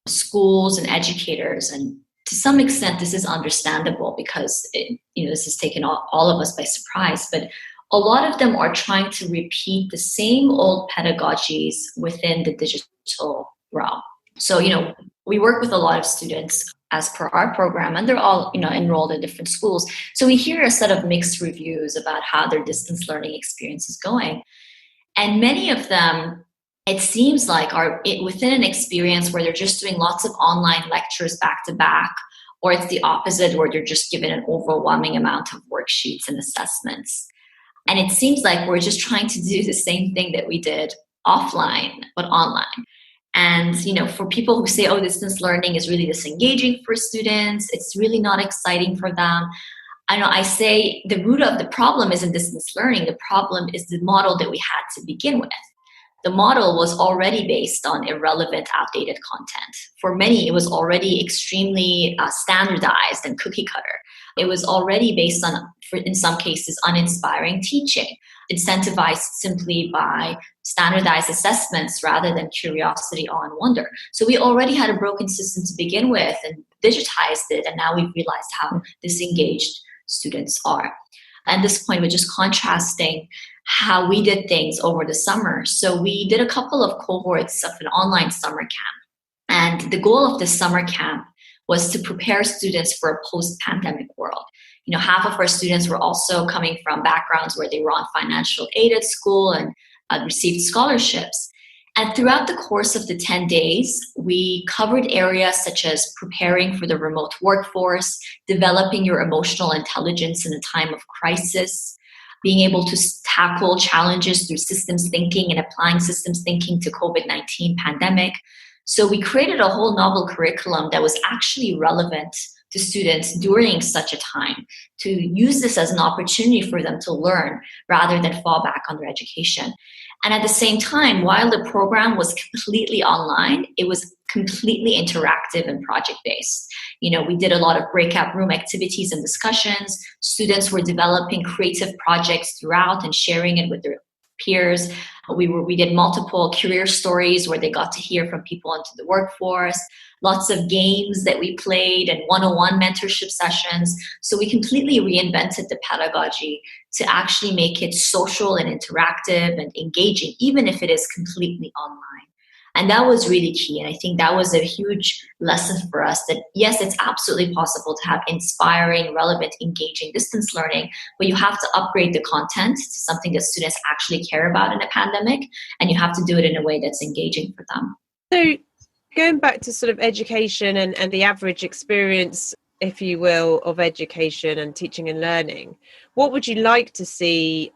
schools and educators, and to some extent this is understandable because this has taken all of us by surprise, but a lot of them are trying to repeat the same old pedagogies within the digital realm. So, we work with a lot of students as per our program, and they're all, enrolled in different schools. So we hear a set of mixed reviews about how their distance learning experience is going. And many of them, it seems like, are within an experience where they're just doing lots of online lectures back to back, or it's the opposite where they're just given an overwhelming amount of worksheets and assessments. And it seems like we're just trying to do the same thing that we did offline, but online. And, for people who say, oh, distance learning is really disengaging for students, it's really not exciting for them. I say the root of the problem isn't distance learning. The problem is the model that we had to begin with. The model was already based on irrelevant, outdated content. For many, it was already extremely standardized and cookie cutter. It was already based on, in some cases, uninspiring teaching, incentivized simply by standardized assessments rather than curiosity, awe, and wonder. So we already had a broken system to begin with and digitized it, and now we've realized how disengaged students are. At this point, we're just contrasting how we did things over the summer. So we did a couple of cohorts of an online summer camp. And the goal of the summer camp was to prepare students for a post-pandemic world. Half of our students were also coming from backgrounds where they were on financial aid at school and received scholarships. And throughout the course of the 10 days, we covered areas such as preparing for the remote workforce, developing your emotional intelligence in a time of crisis, being able to tackle challenges through systems thinking and applying systems thinking to COVID-19 pandemic. So we created a whole novel curriculum that was actually relevant to students during such a time, to use this as an opportunity for them to learn rather than fall back on their education. And at the same time, while the program was completely online, it was completely interactive and project-based. We did a lot of breakout room activities and discussions. Students were developing creative projects throughout and sharing it with their peers. We did multiple career stories where they got to hear from people into the workforce, lots of games that we played and one-on-one mentorship sessions. So we completely reinvented the pedagogy to actually make it social and interactive and engaging, even if it is completely online. And that was really key. And I think that was a huge lesson for us that, yes, it's absolutely possible to have inspiring, relevant, engaging distance learning, but you have to upgrade the content to something that students actually care about in a pandemic, and you have to do it in a way that's engaging for them. So going back to sort of education and the average experience, if you will, of education and teaching and learning, what would you like to see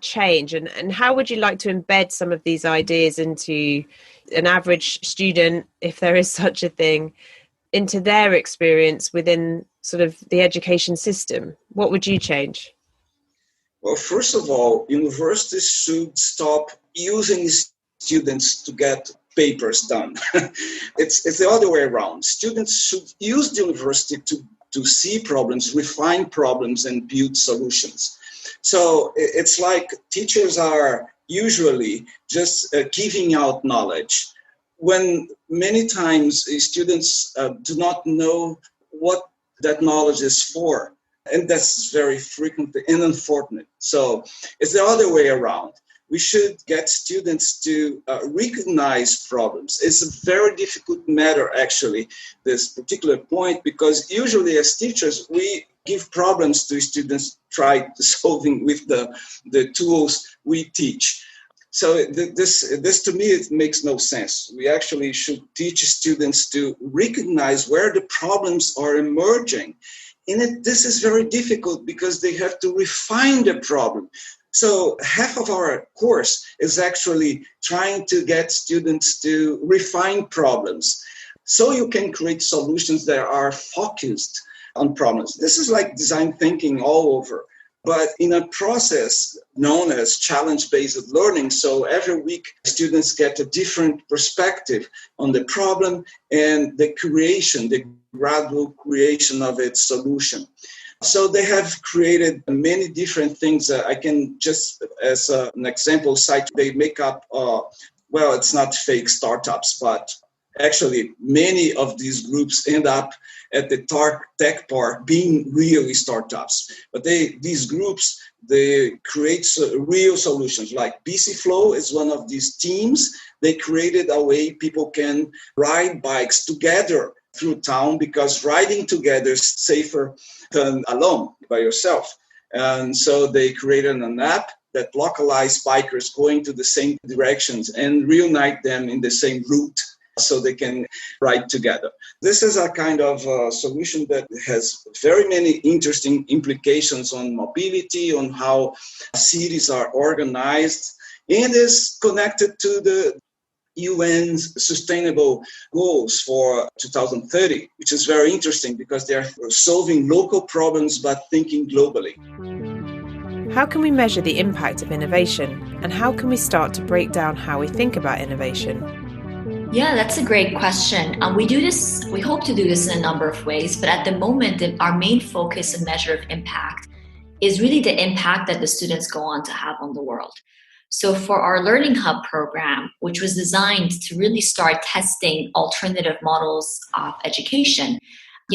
change, and how would you like to embed some of these ideas into an average student, if there is such a thing, into their experience within sort of the education system? What would you change? Well, first of all, universities should stop using students to get papers done. It's the other way around. Students should use the university to see problems, refine problems, and build solutions. So it's like teachers are usually just giving out knowledge, when many times students do not know what that knowledge is for. And that's very frequent and unfortunate. So it's the other way around. We should get students to recognize problems. It's a very difficult matter, actually, this particular point, because usually as teachers, we give problems to students, try to solving with the tools we teach. So this to me, it makes no sense. We actually should teach students to recognize where the problems are emerging. And this is very difficult because they have to refine the problem. So half of our course is actually trying to get students to refine problems so you can create solutions that are focused on problems. This is like design thinking all over, but in a process known as challenge-based learning. So every week, students get a different perspective on the problem and the gradual creation of its solution. So they have created many different things. I can just, as an example, cite, they make up, well, it's not fake startups, but actually many of these groups end up at the tech part being really startups. But these groups, they create real solutions. Like BC Flow is one of these teams. They created a way people can ride bikes together through town, because riding together is safer than alone by yourself. And so they created an app that localized bikers going to the same directions and reunite them in the same route so they can ride together. This is a kind of solution that has very many interesting implications on mobility, on how cities are organized, and is connected to the UN's sustainable goals for 2030, which is very interesting because they are solving local problems but thinking globally. How can we measure the impact of innovation, and how can we start to break down how we think about innovation? Yeah, that's a great question. We hope to do this in a number of ways, but at the moment, our main focus and measure of impact is really the impact that the students go on to have on the world. So for our Learning Hub program, which was designed to really start testing alternative models of education,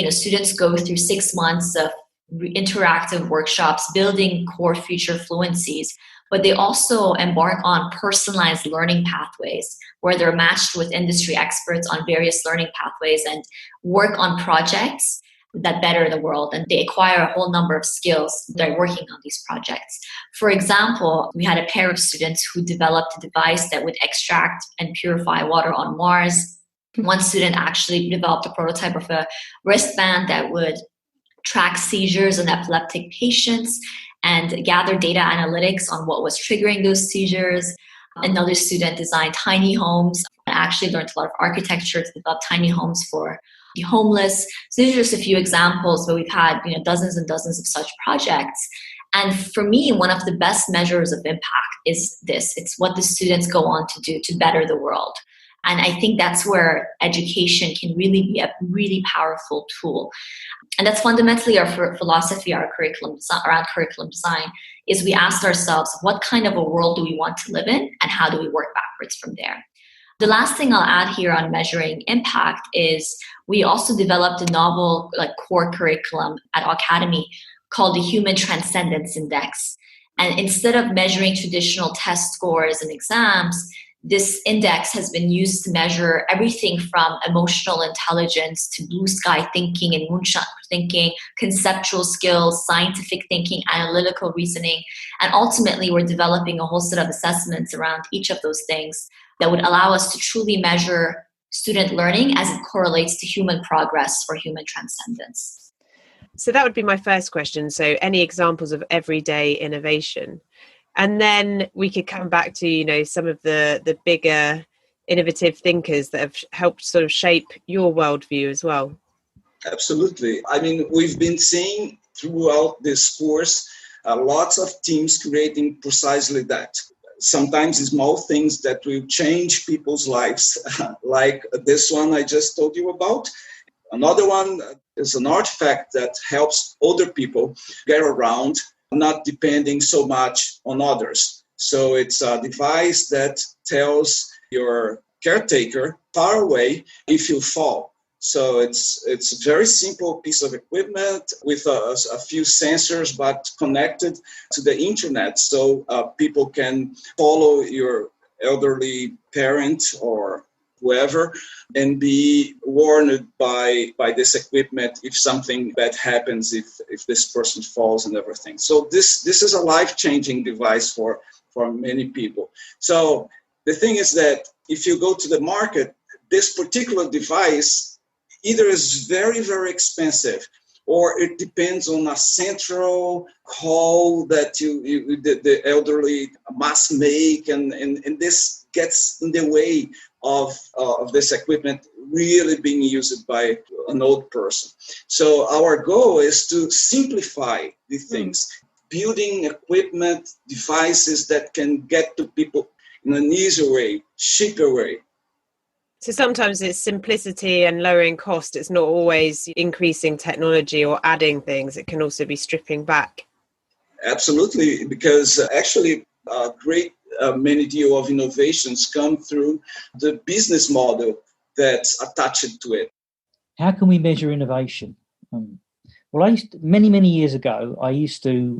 students go through 6 months of interactive workshops, building core future fluencies, but they also embark on personalized learning pathways where they're matched with industry experts on various learning pathways and work on projects that better the world, and they acquire a whole number of skills. They're working on these projects. For example, we had a pair of students who developed a device that would extract and purify water on Mars. One student actually developed a prototype of a wristband that would track seizures in epileptic patients and gather data analytics on what was triggering those seizures. Another student designed tiny homes, and actually learned a lot of architecture to develop tiny homes for the homeless. So these are just a few examples, but we've had dozens and dozens of such projects. And for me, one of the best measures of impact is this. It's what the students go on to do to better the world. And I think that's where education can really be a really powerful tool. And that's fundamentally our philosophy, our curriculum around curriculum design, is we ask ourselves, what kind of a world do we want to live in, and how do we work backwards from there? The last thing I'll add here on measuring impact is we also developed a novel core curriculum at our academy called the Human Transcendence Index. And instead of measuring traditional test scores and exams, this index has been used to measure everything from emotional intelligence to blue sky thinking and moonshot thinking, conceptual skills, scientific thinking, analytical reasoning. And ultimately, we're developing a whole set of assessments around each of those things that would allow us to truly measure student learning as it correlates to human progress or human transcendence. So that would be my first question. So any examples of everyday innovation? And then we could come back to, some of the bigger innovative thinkers that have helped sort of shape your worldview as well. Absolutely. I mean, we've been seeing throughout this course lots of teams creating precisely that. Sometimes small things that will change people's lives, like this one I just told you about. Another one is an artifact that helps older people get around, not depending so much on others. So it's a device that tells your caretaker far away if you fall. So it's a very simple piece of equipment with a few sensors, but connected to the internet. So people can follow your elderly parent or whoever and be warned by this equipment if something bad happens, if this person falls and everything. So this is a life-changing device for many people. So the thing is that if you go to the market, this particular device either is very, very expensive, or it depends on a central call that the elderly must make, and this gets in the way of this equipment really being used by an old person. So our goal is to simplify the things, building equipment, devices that can get to people in an easier way, cheaper way. So sometimes it's simplicity and lowering cost. It's not always increasing technology or adding things. It can also be stripping back. Absolutely, because actually a great many deal of innovations come through the business model that's attached to it. How can we measure innovation? Well, many years ago, I used to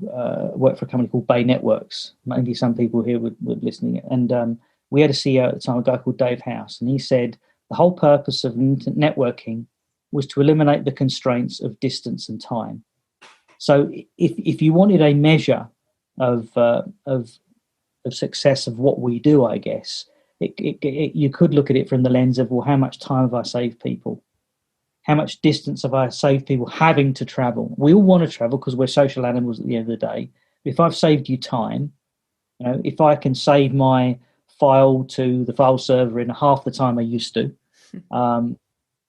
work for a company called Bay Networks. Maybe some people here would listening. And we had a CEO at the time, a guy called Dave House, and he said the whole purpose of networking was to eliminate the constraints of distance and time. So if you wanted a measure of success of what we do, I guess, you could look at it from the lens of, well, how much time have I saved people? How much distance have I saved people having to travel? We all want to travel because we're social animals at the end of the day. If I've saved you time, if I can save my file to the file server in half the time I used to,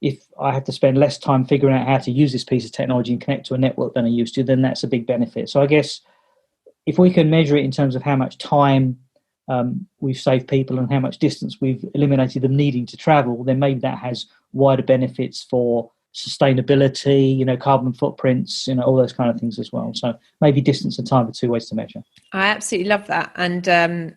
if I have to spend less time figuring out how to use this piece of technology and connect to a network than I used to, then that's a big benefit. So I guess if we can measure it in terms of how much time we've saved people and how much distance we've eliminated them needing to travel, then maybe that has wider benefits for sustainability, carbon footprints, all those kind of things as well. So maybe distance and time are two ways to measure. I absolutely love that. And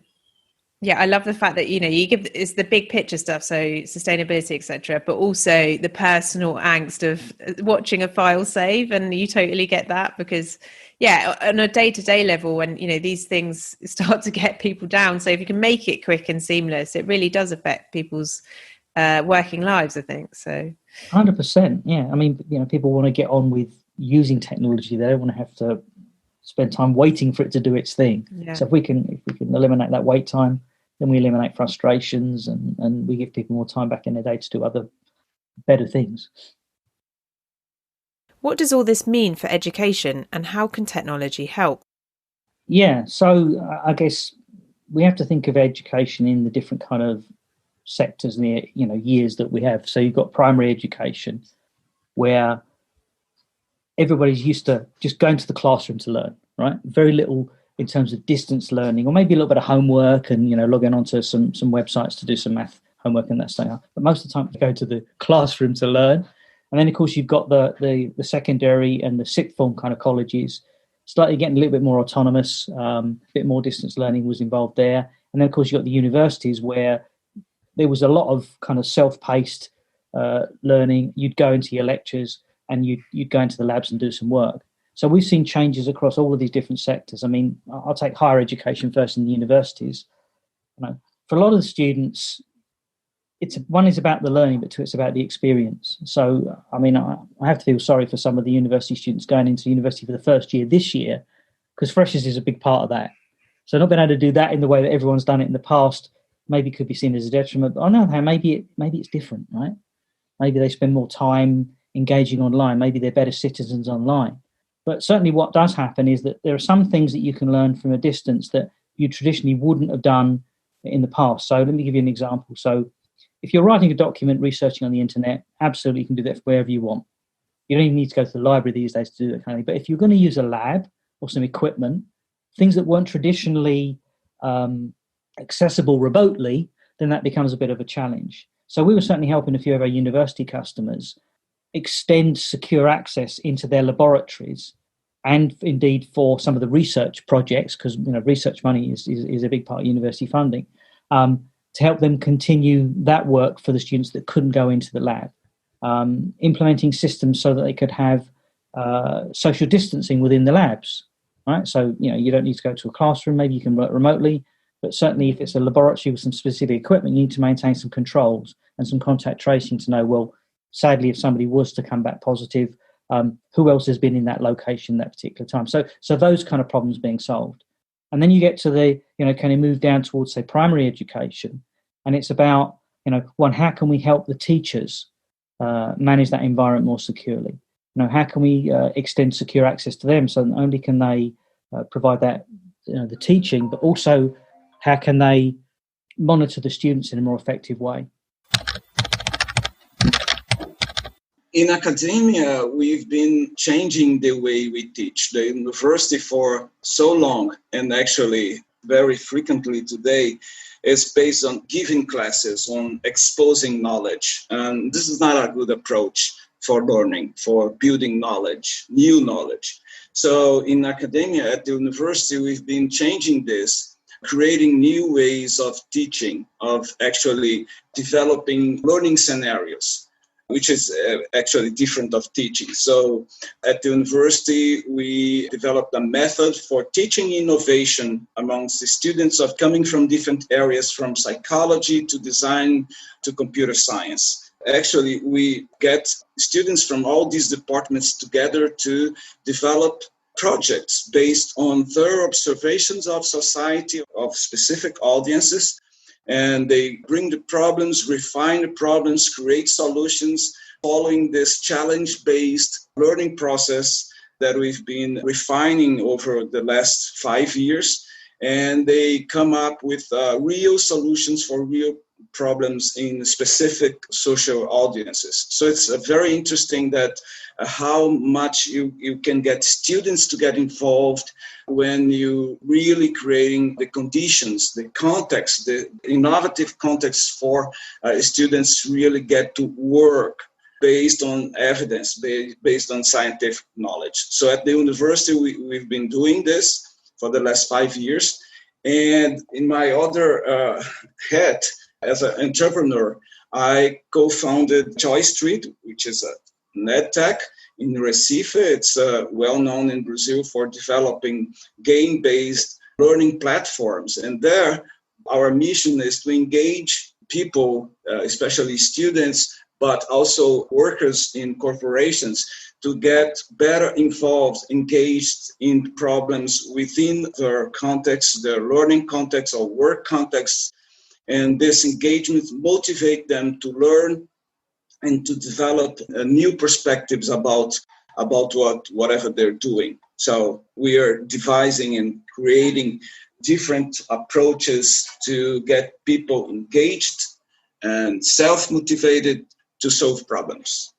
I love the fact that, you give it's the big picture stuff, so sustainability, etc., but also the personal angst of watching a file save. And you totally get that because, on a day-to-day level, when, these things start to get people down. So if you can make it quick and seamless, it really does affect people's working lives, I think. So 100%. Yeah. I mean, people want to get on with using technology. They don't want to have to spend time waiting for it to do its thing. Yeah. So if we can eliminate that wait time, then we eliminate frustrations and we give people more time back in their day to do other better things. What does all this mean for education, and how can technology help? Yeah, so I guess we have to think of education in the different kind of sectors and the years that we have. So you've got primary education, where everybody's used to just going to the classroom to learn, right? Very little in terms of distance learning, or maybe a little bit of homework and, logging onto some websites to do some math homework and that stuff. But most of the time, you go to the classroom to learn. And then, of course, you've got the secondary and the sixth form kind of colleges, slightly getting a little bit more autonomous, a bit more distance learning was involved there. And then, of course, you've got the universities where there was a lot of kind of self-paced learning. You'd go into your lectures and you'd go into the labs and do some work. So we've seen changes across all of these different sectors. I mean, I'll take higher education first in the universities. For a lot of the students, one is about the learning, but two, it's about the experience. So, I mean, I have to feel sorry for some of the university students going into university for the first year this year, because freshers is a big part of that. So not being able to do that in the way that everyone's done it in the past maybe could be seen as a detriment. But on the other hand, maybe it's different, right? Maybe they spend more time engaging online. Maybe they're better citizens online. But certainly what does happen is that there are some things that you can learn from a distance that you traditionally wouldn't have done in the past. So let me give you an example. So if you're writing a document, researching on the internet, absolutely you can do that wherever you want. You don't even need to go to the library these days to do that kind of thing. But if you're going to use a lab or some equipment, things that weren't traditionally accessible remotely, then that becomes a bit of a challenge. So we were certainly helping a few of our university customers extend secure access into their laboratories, and indeed for some of the research projects, because research money is a big part of university funding, to help them continue that work for the students that couldn't go into the lab. Implementing systems so that they could have social distancing within the labs, right? So, you don't need to go to a classroom, maybe you can work remotely, but certainly if it's a laboratory with some specific equipment, you need to maintain some controls and some contact tracing to know, well, sadly, if somebody was to come back positive, who else has been in that location that particular time? So those kind of problems being solved. And then you get to the, kind of move down towards, say, primary education. And it's about, one, how can we help the teachers manage that environment more securely? How can we extend secure access to them so not only can they provide that, the teaching, but also how can they monitor the students in a more effective way? In academia, we've been changing the way we teach. The university for so long, and actually very frequently today, is based on giving classes, on exposing knowledge. And this is not a good approach for learning, for building knowledge, new knowledge. So in academia at the university, we've been changing this, creating new ways of teaching, of actually developing learning scenarios, which is actually different of teaching. So at the university, we developed a method for teaching innovation amongst the students of coming from different areas, from psychology to design to computer science. Actually, we get students from all these departments together to develop projects based on their observations of society, of specific audiences. And they bring the problems, refine the problems, create solutions, following this challenge-based learning process that we've been refining over the last 5 years. And they come up with real solutions for real problems in specific social audiences. So it's very interesting that how much you can get students to get involved when you really creating the conditions, the context, the innovative context for students really get to work based on evidence, based on scientific knowledge. So at the university, we've been doing this for the last 5 years. And in my other head, as an entrepreneur, I co-founded Joy Street, which is an Edtech in Recife. It's well known in Brazil for developing game-based learning platforms. And there, our mission is to engage people, especially students, but also workers in corporations, to get better involved, engaged in problems within their context, their learning context or work context. And this engagement motivate them to learn and to develop new perspectives about whatever they're doing. So we are devising and creating different approaches to get people engaged and self-motivated to solve problems.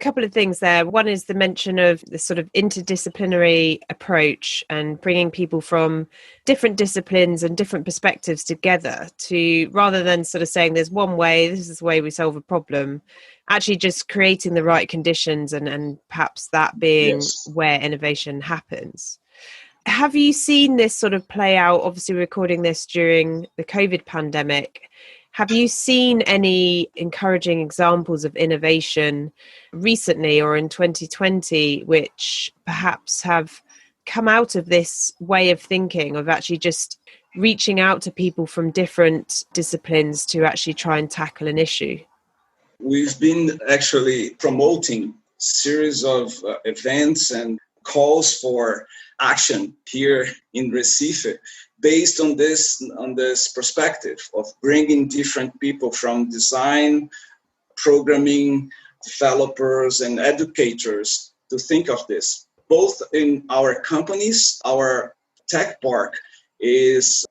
Couple of things there. One is the mention of the sort of interdisciplinary approach and bringing people from different disciplines and different perspectives together to, rather than sort of saying there's one way, this is the way we solve a problem, actually just creating the right conditions and perhaps that being where innovation happens. Have you seen this sort of play out? Obviously, we're recording this during the COVID pandemic. Have you seen any encouraging examples of innovation recently or in 2020, which perhaps have come out of this way of thinking of actually just reaching out to people from different disciplines to actually try and tackle an issue? We've been actually promoting a series of events and calls for action here in Recife, based on this perspective of bringing different people from design, programming, developers, and educators to think of this. Both in our companies, our tech park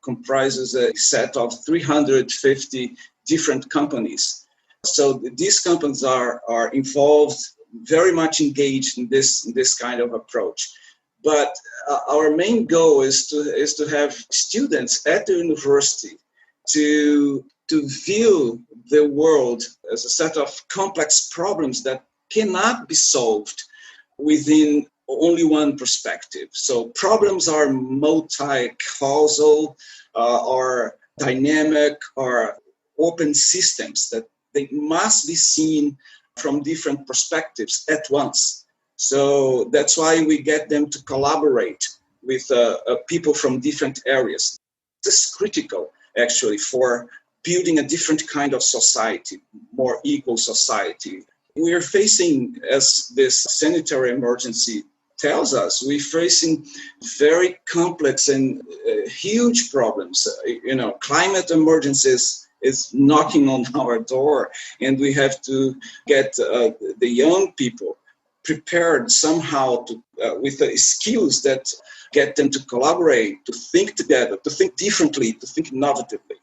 comprises a set of 350 different companies. So these companies are involved, very much engaged in this kind of approach. But our main goal is to have students at the university to view the world as a set of complex problems that cannot be solved within only one perspective. So problems are multi-causal, or dynamic, or open systems that they must be seen from different perspectives at once. So that's why we get them to collaborate with people from different areas. This is critical, actually, for building a different kind of society, more equal society. We are facing, as this sanitary emergency tells us, we're facing very complex and huge problems. Climate emergencies is knocking on our door, and we have to get the young people prepared somehow with the skills that get them to collaborate, to think together, to think differently, to think innovatively.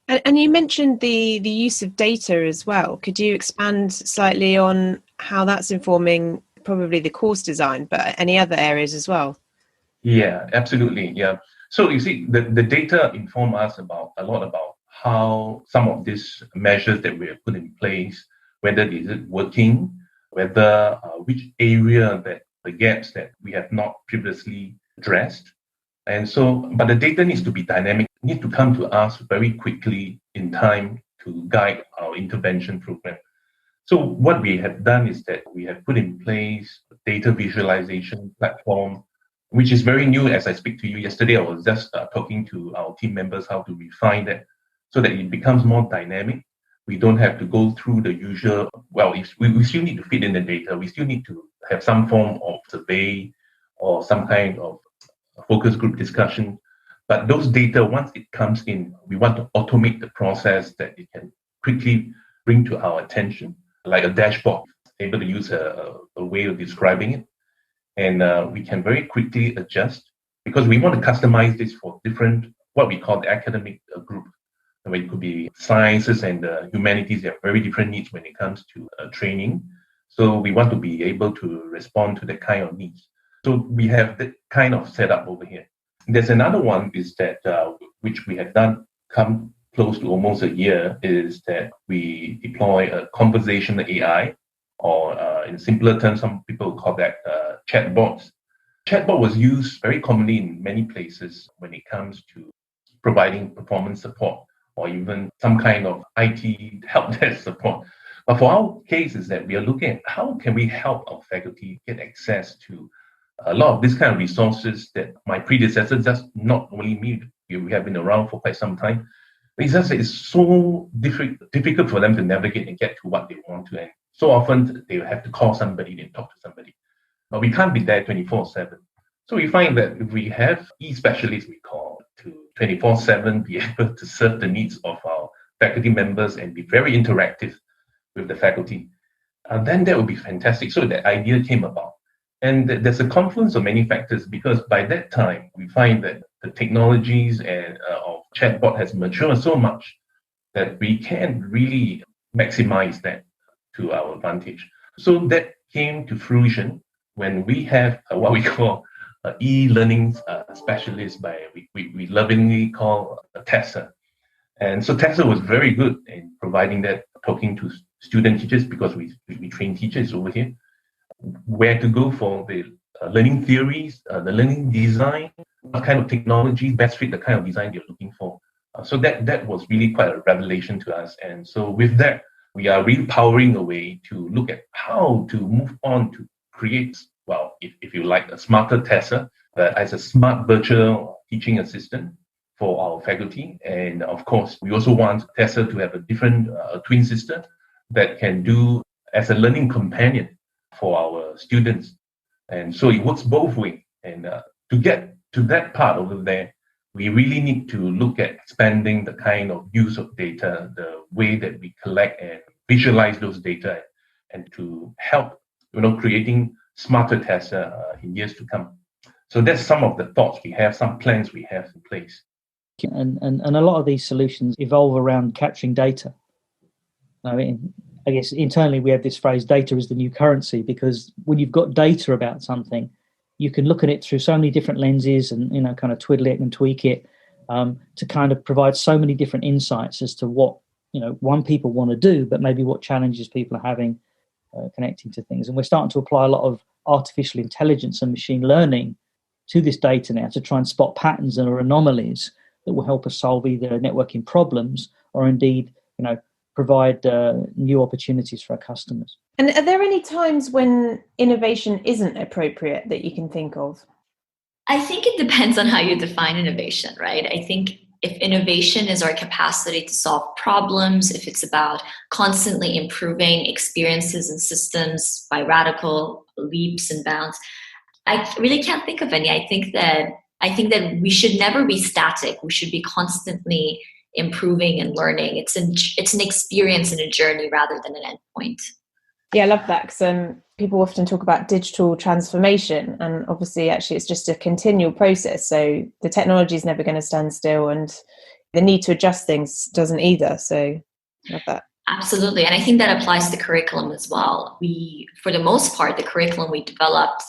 And you mentioned the use of data as well. Could you expand slightly on how that's informing probably the course design, but any other areas as well? Yeah, absolutely. Yeah. So you see, the data inform us a lot about how some of these measures that we have put in place, whether is it working, whether which area that the gaps that we have not previously addressed. And so, but the data needs to be dynamic, needs to come to us very quickly in time to guide our intervention program. So what we have done is that we have put in place a data visualization platform, which is very new. As I speak to you yesterday, I was just talking to our team members how to refine that so that it becomes more dynamic. We don't have to go through the usual, we still need to feed in the data. We still need to have some form of survey or some kind of focus group discussion. But those data, once it comes in, we want to automate the process that it can quickly bring to our attention, like a dashboard, able to use a way of describing it. And we can very quickly adjust because we want to customize this for different, what we call the academic group. It could be sciences and humanities. They have very different needs when it comes to training. So we want to be able to respond to that kind of needs. So we have that kind of setup over here. There's another one is that, which we have done come close to almost a year, is that we deploy a conversational AI, or in simpler terms, some people call that chatbots. Chatbot was used very commonly in many places when it comes to providing performance support or even some kind of IT help desk support. But for our case is that we are looking at how can we help our faculty get access to a lot of this kind of resources that my predecessors, just not only me, we have been around for quite some time. It's just that it's so difficult for them to navigate and get to what they want to. And so often they have to call somebody and talk to somebody. But we can't be there 24/7. So we find that if we have e-specialists, we call, to 24/7 be able to serve the needs of our faculty members and be very interactive with the faculty, then that would be fantastic. So the idea came about. And there's a confluence of many factors because by that time, we find that the technologies and of chatbot has matured so much that we can really maximize that to our advantage. So that came to fruition when we have what we call e-learning specialist, we lovingly call Tessa. And so Tessa was very good in providing that, talking to student teachers because we train teachers over here, where to go for the learning theories, the learning design, what kind of technology best fit the kind of design they're looking for. So that was really quite a revelation to us. And so with that, we are really powering a way to look at how to move on to create, well, if you like, a smarter Tessa as a smart virtual teaching assistant for our faculty. And of course, we also want Tessa to have a different twin sister that can do as a learning companion for our students. And so it works both ways. And to get to that part over there, we really need to look at expanding the kind of use of data, the way that we collect and visualize those data, and to help, creating smarter tests in years to come. So that's some of the thoughts we have, some plans we have in place. And a lot of these solutions evolve around capturing data. I mean, I guess internally we have this phrase, data is the new currency, because when you've got data about something, you can look at it through so many different lenses and, kind of twiddle it and tweak it to kind of provide so many different insights as to what, people want to do, but maybe what challenges people are having connecting to things. And we're starting to apply a lot of artificial intelligence and machine learning to this data now to try and spot patterns or anomalies that will help us solve either networking problems or indeed, provide new opportunities for our customers. And are there any times when innovation isn't appropriate that you can think of? I think it depends on how you define innovation, right? I think if innovation is our capacity to solve problems, if it's about constantly improving experiences and systems by radical leaps and bounds, I really can't think of any. I think that we should never be static. We should be constantly improving and learning. It's an experience and a journey rather than an endpoint. Yeah, I love that, because people often talk about digital transformation, and obviously actually it's just a continual process. So the technology is never going to stand still, and the need to adjust things doesn't either. So I love that. Absolutely. And I think that applies to curriculum as well. For the most part, the curriculum we developed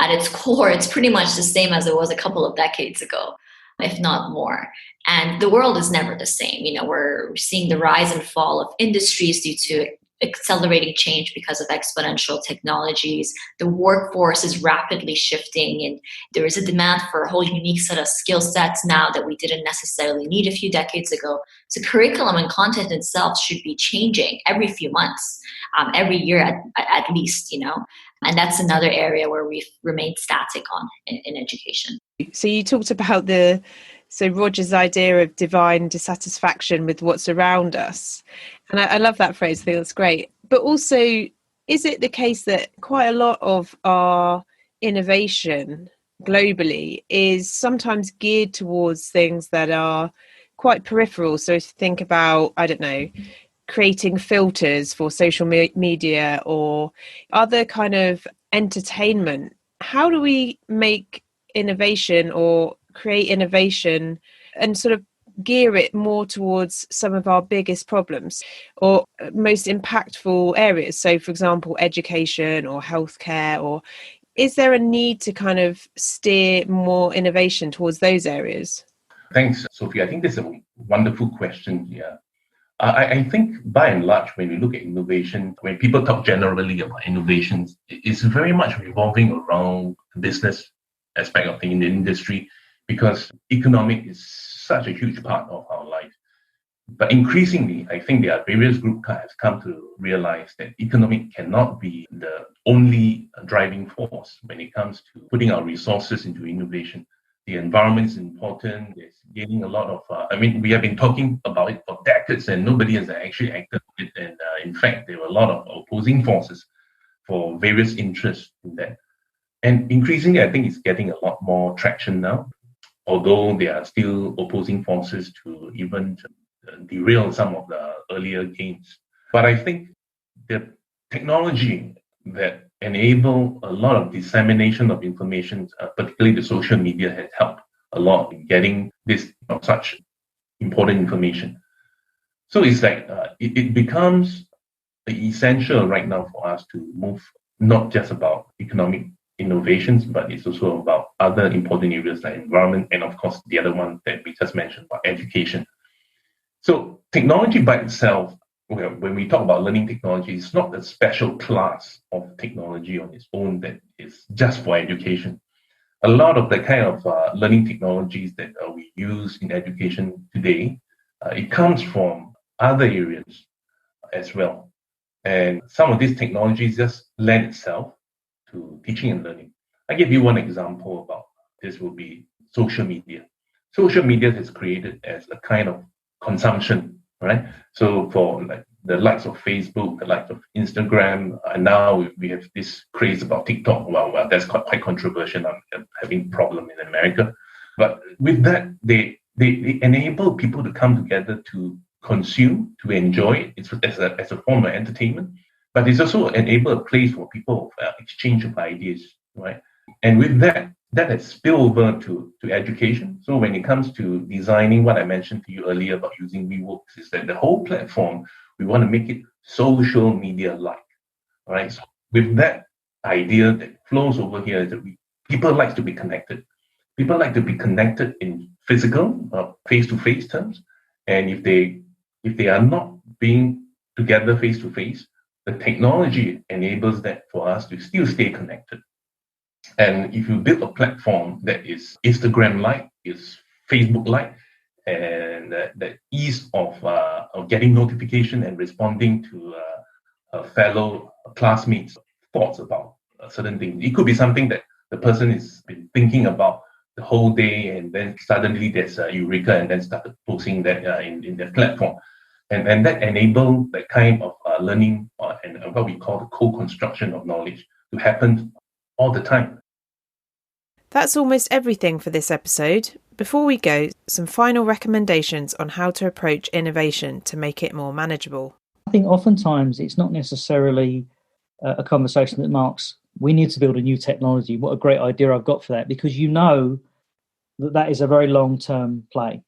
at its core, it's pretty much the same as it was a couple of decades ago, if not more. And the world is never the same. We're seeing the rise and fall of industries due to accelerating change because of exponential technologies. The workforce is rapidly shifting, and there is a demand for a whole unique set of skill sets now that we didn't necessarily need a few decades ago. So curriculum and content itself should be changing every few months, every year at least, and that's another area where we've remained static on in education. So you talked about Roger's idea of divine dissatisfaction with what's around us. And I love that phrase. I think that's great. But also, is it the case that quite a lot of our innovation globally is sometimes geared towards things that are quite peripheral? So if you think about, creating filters for social media or other kind of entertainment, how do we make innovation or create innovation and sort of gear it more towards some of our biggest problems or most impactful areas? So, for example, education or healthcare, or is there a need to kind of steer more innovation towards those areas? Thanks, Sophie. I think this is a wonderful question here. I think by and large, when we look at innovation, when people talk generally about innovations, it's very much revolving around the business aspect of the industry, because economic is such a huge part of our life. But increasingly, I think there are various groups have come to realize that economic cannot be the only driving force when it comes to putting our resources into innovation. The environment is important. It's gaining a lot of, we have been talking about it for decades and nobody has actually acted on it. And in fact, there were a lot of opposing forces for various interests in that. And increasingly, I think it's getting a lot more traction now, although there are still opposing forces to even derail some of the earlier gains. But I think the technology that enable a lot of dissemination of information, particularly the social media, has helped a lot in getting this such important information. So it's like it becomes essential right now for us to move not just about economic innovations, but it's also about other important areas like environment and, of course, the other one that we just mentioned about education. So technology by itself, when we talk about learning technology, it's not a special class of technology on its own that is just for education. A lot of the kind of learning technologies that we use in education today, it comes from other areas as well. And some of these technologies just lend itself to teaching and learning. I give you one example about this will be social media. Social media is created as a kind of consumption, right? So for like the likes of Facebook, the likes of Instagram, and now we have this craze about TikTok. Well, that's quite controversial. I'm having a problem in America. But with that, they enable people to come together to consume, to enjoy it as a form of entertainment. But it's also enable a place for people of exchange of ideas, right? And with that, that has spilled over to education. So when it comes to designing, what I mentioned to you earlier about using WeWorks is that the whole platform, we want to make it social media-like. All right. So with that idea that flows over here is that people like to be connected. People like to be connected in physical, face-to-face terms. And if they are not being together face-to-face, the technology enables that for us to still stay connected. And if you build a platform that is Instagram-like, is Facebook-like, and that ease of getting notification and responding to fellow classmates' thoughts about certain things. It could be something that the person has been thinking about the whole day, and then suddenly there's a eureka, and then started posting that in their platform. And that enabled that kind of learning and what we call the co-construction of knowledge to happen all the time. That's almost everything for this episode. Before we go, some final recommendations on how to approach innovation to make it more manageable. I think oftentimes it's not necessarily a conversation that marks, we need to build a new technology. What a great idea I've got for that, because you know that is a very long-term play.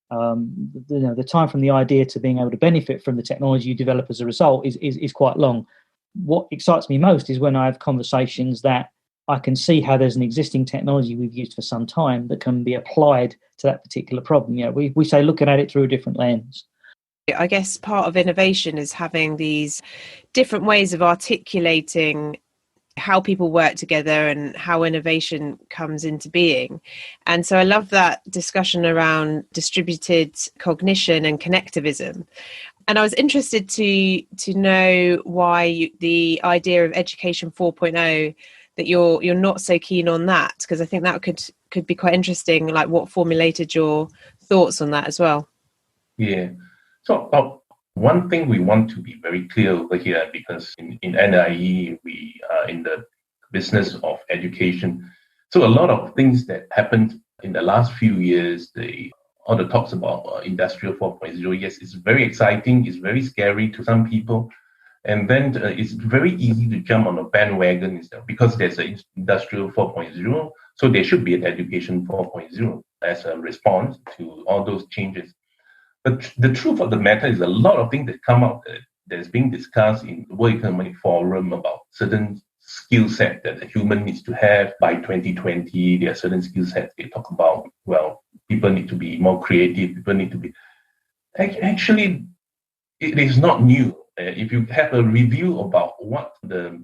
The time from the idea to being able to benefit from the technology you develop as a result is quite long. What excites me most is when I have conversations that I can see how there's an existing technology we've used for some time that can be applied to that particular problem. We say looking at it through a different lens. I guess part of innovation is having these different ways of articulating how people work together and how innovation comes into being. And so I love that discussion around distributed cognition and connectivism. And I was interested to know why the idea of Education 4.0, that you're not so keen on that, because I think that could be quite interesting, like what formulated your thoughts on that as well. Yeah. So one thing we want to be very clear over here, because in NIE, we are in the business of education. So a lot of things that happened in the last few years, all the talks about Industrial 4.0, yes, it's very exciting, it's very scary to some people. And then it's very easy to jump on a bandwagon because there's an Industrial 4.0, so there should be an Education 4.0 as a response to all those changes. But the truth of the matter is a lot of things that come out that's being discussed in the World Economic Forum about certain skill set that a human needs to have by 2020. There are certain skill sets they talk about. Well, people need to be more creative. People need to be... Actually, it is not new. If you have a review about what the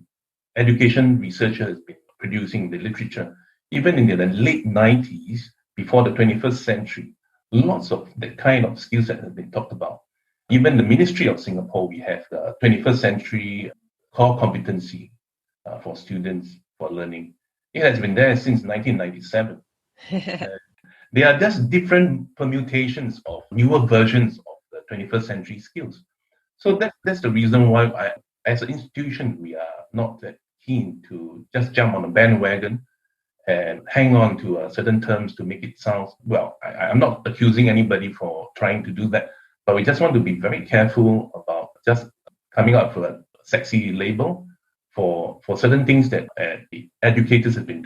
education researcher has been producing in the literature, even in the late 90s, before the 21st century, lots of that kind of skill set has been talked about. Even the Ministry of Singapore, we have the 21st century core competency for students for learning. It has been there since 1997. There are just different permutations of newer versions of the 21st century skills. So that's the reason why, as an institution, we are not that keen to just jump on a bandwagon and hang on to certain terms to make it sound, well, I'm not accusing anybody for trying to do that, but we just want to be very careful about just coming up with a sexy label for certain things that the educators have been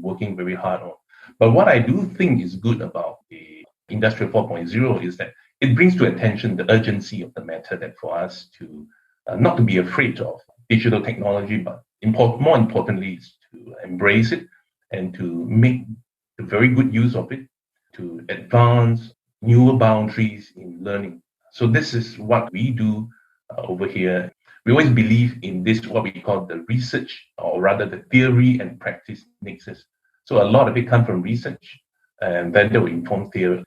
working very hard on. But what I do think is good about the Industrial 4.0 is that it brings to attention the urgency of the matter, that for us to not to be afraid of digital technology, but more importantly, is to embrace it and to make a very good use of it to advance newer boundaries in learning. So this is what we do over here. We always believe in this, what we call the research, or rather the theory and practice nexus. So a lot of it comes from research, and then they will inform the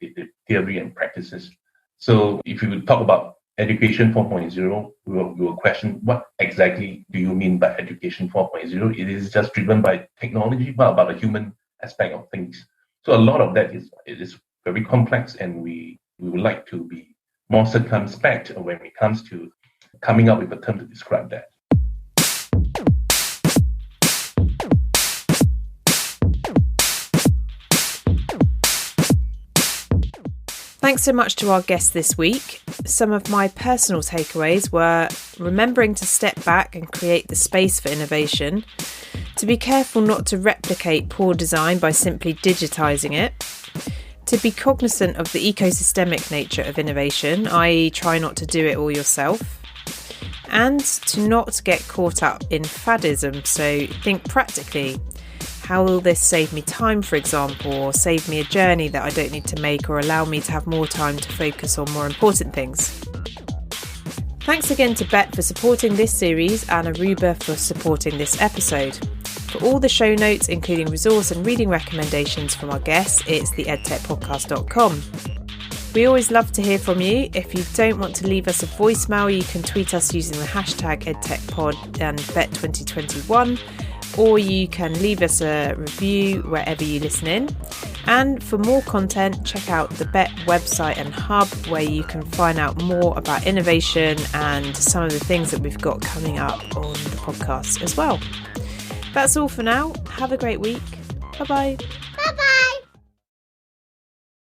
theory and practices. So if you would talk about Education 4.0, we will question, what exactly do you mean by Education 4.0? It is just driven by technology, but about the human aspect of things. So a lot of that is very complex, and we would like to be more circumspect when it comes to coming up with a term to describe that. Thanks so much to our guests this week. Some of my personal takeaways were remembering to step back and create the space for innovation, to be careful not to replicate poor design by simply digitising it, to be cognizant of the ecosystemic nature of innovation, i.e. try not to do it all yourself, and to not get caught up in faddism, so think practically. How will this save me time, for example, or save me a journey that I don't need to make, or allow me to have more time to focus on more important things? Thanks again to Bett for supporting this series and Aruba for supporting this episode. For all the show notes, including resource and reading recommendations from our guests, it's theedtechpodcast.com. We always love to hear from you. If you don't want to leave us a voicemail, you can tweet us using the hashtag EdTechPod and Bett2021, or you can leave us a review wherever you listen in. And for more content, check out the Bett website and hub, where you can find out more about innovation and some of the things that we've got coming up on the podcast as well. That's all for now. Have a great week. Bye-bye.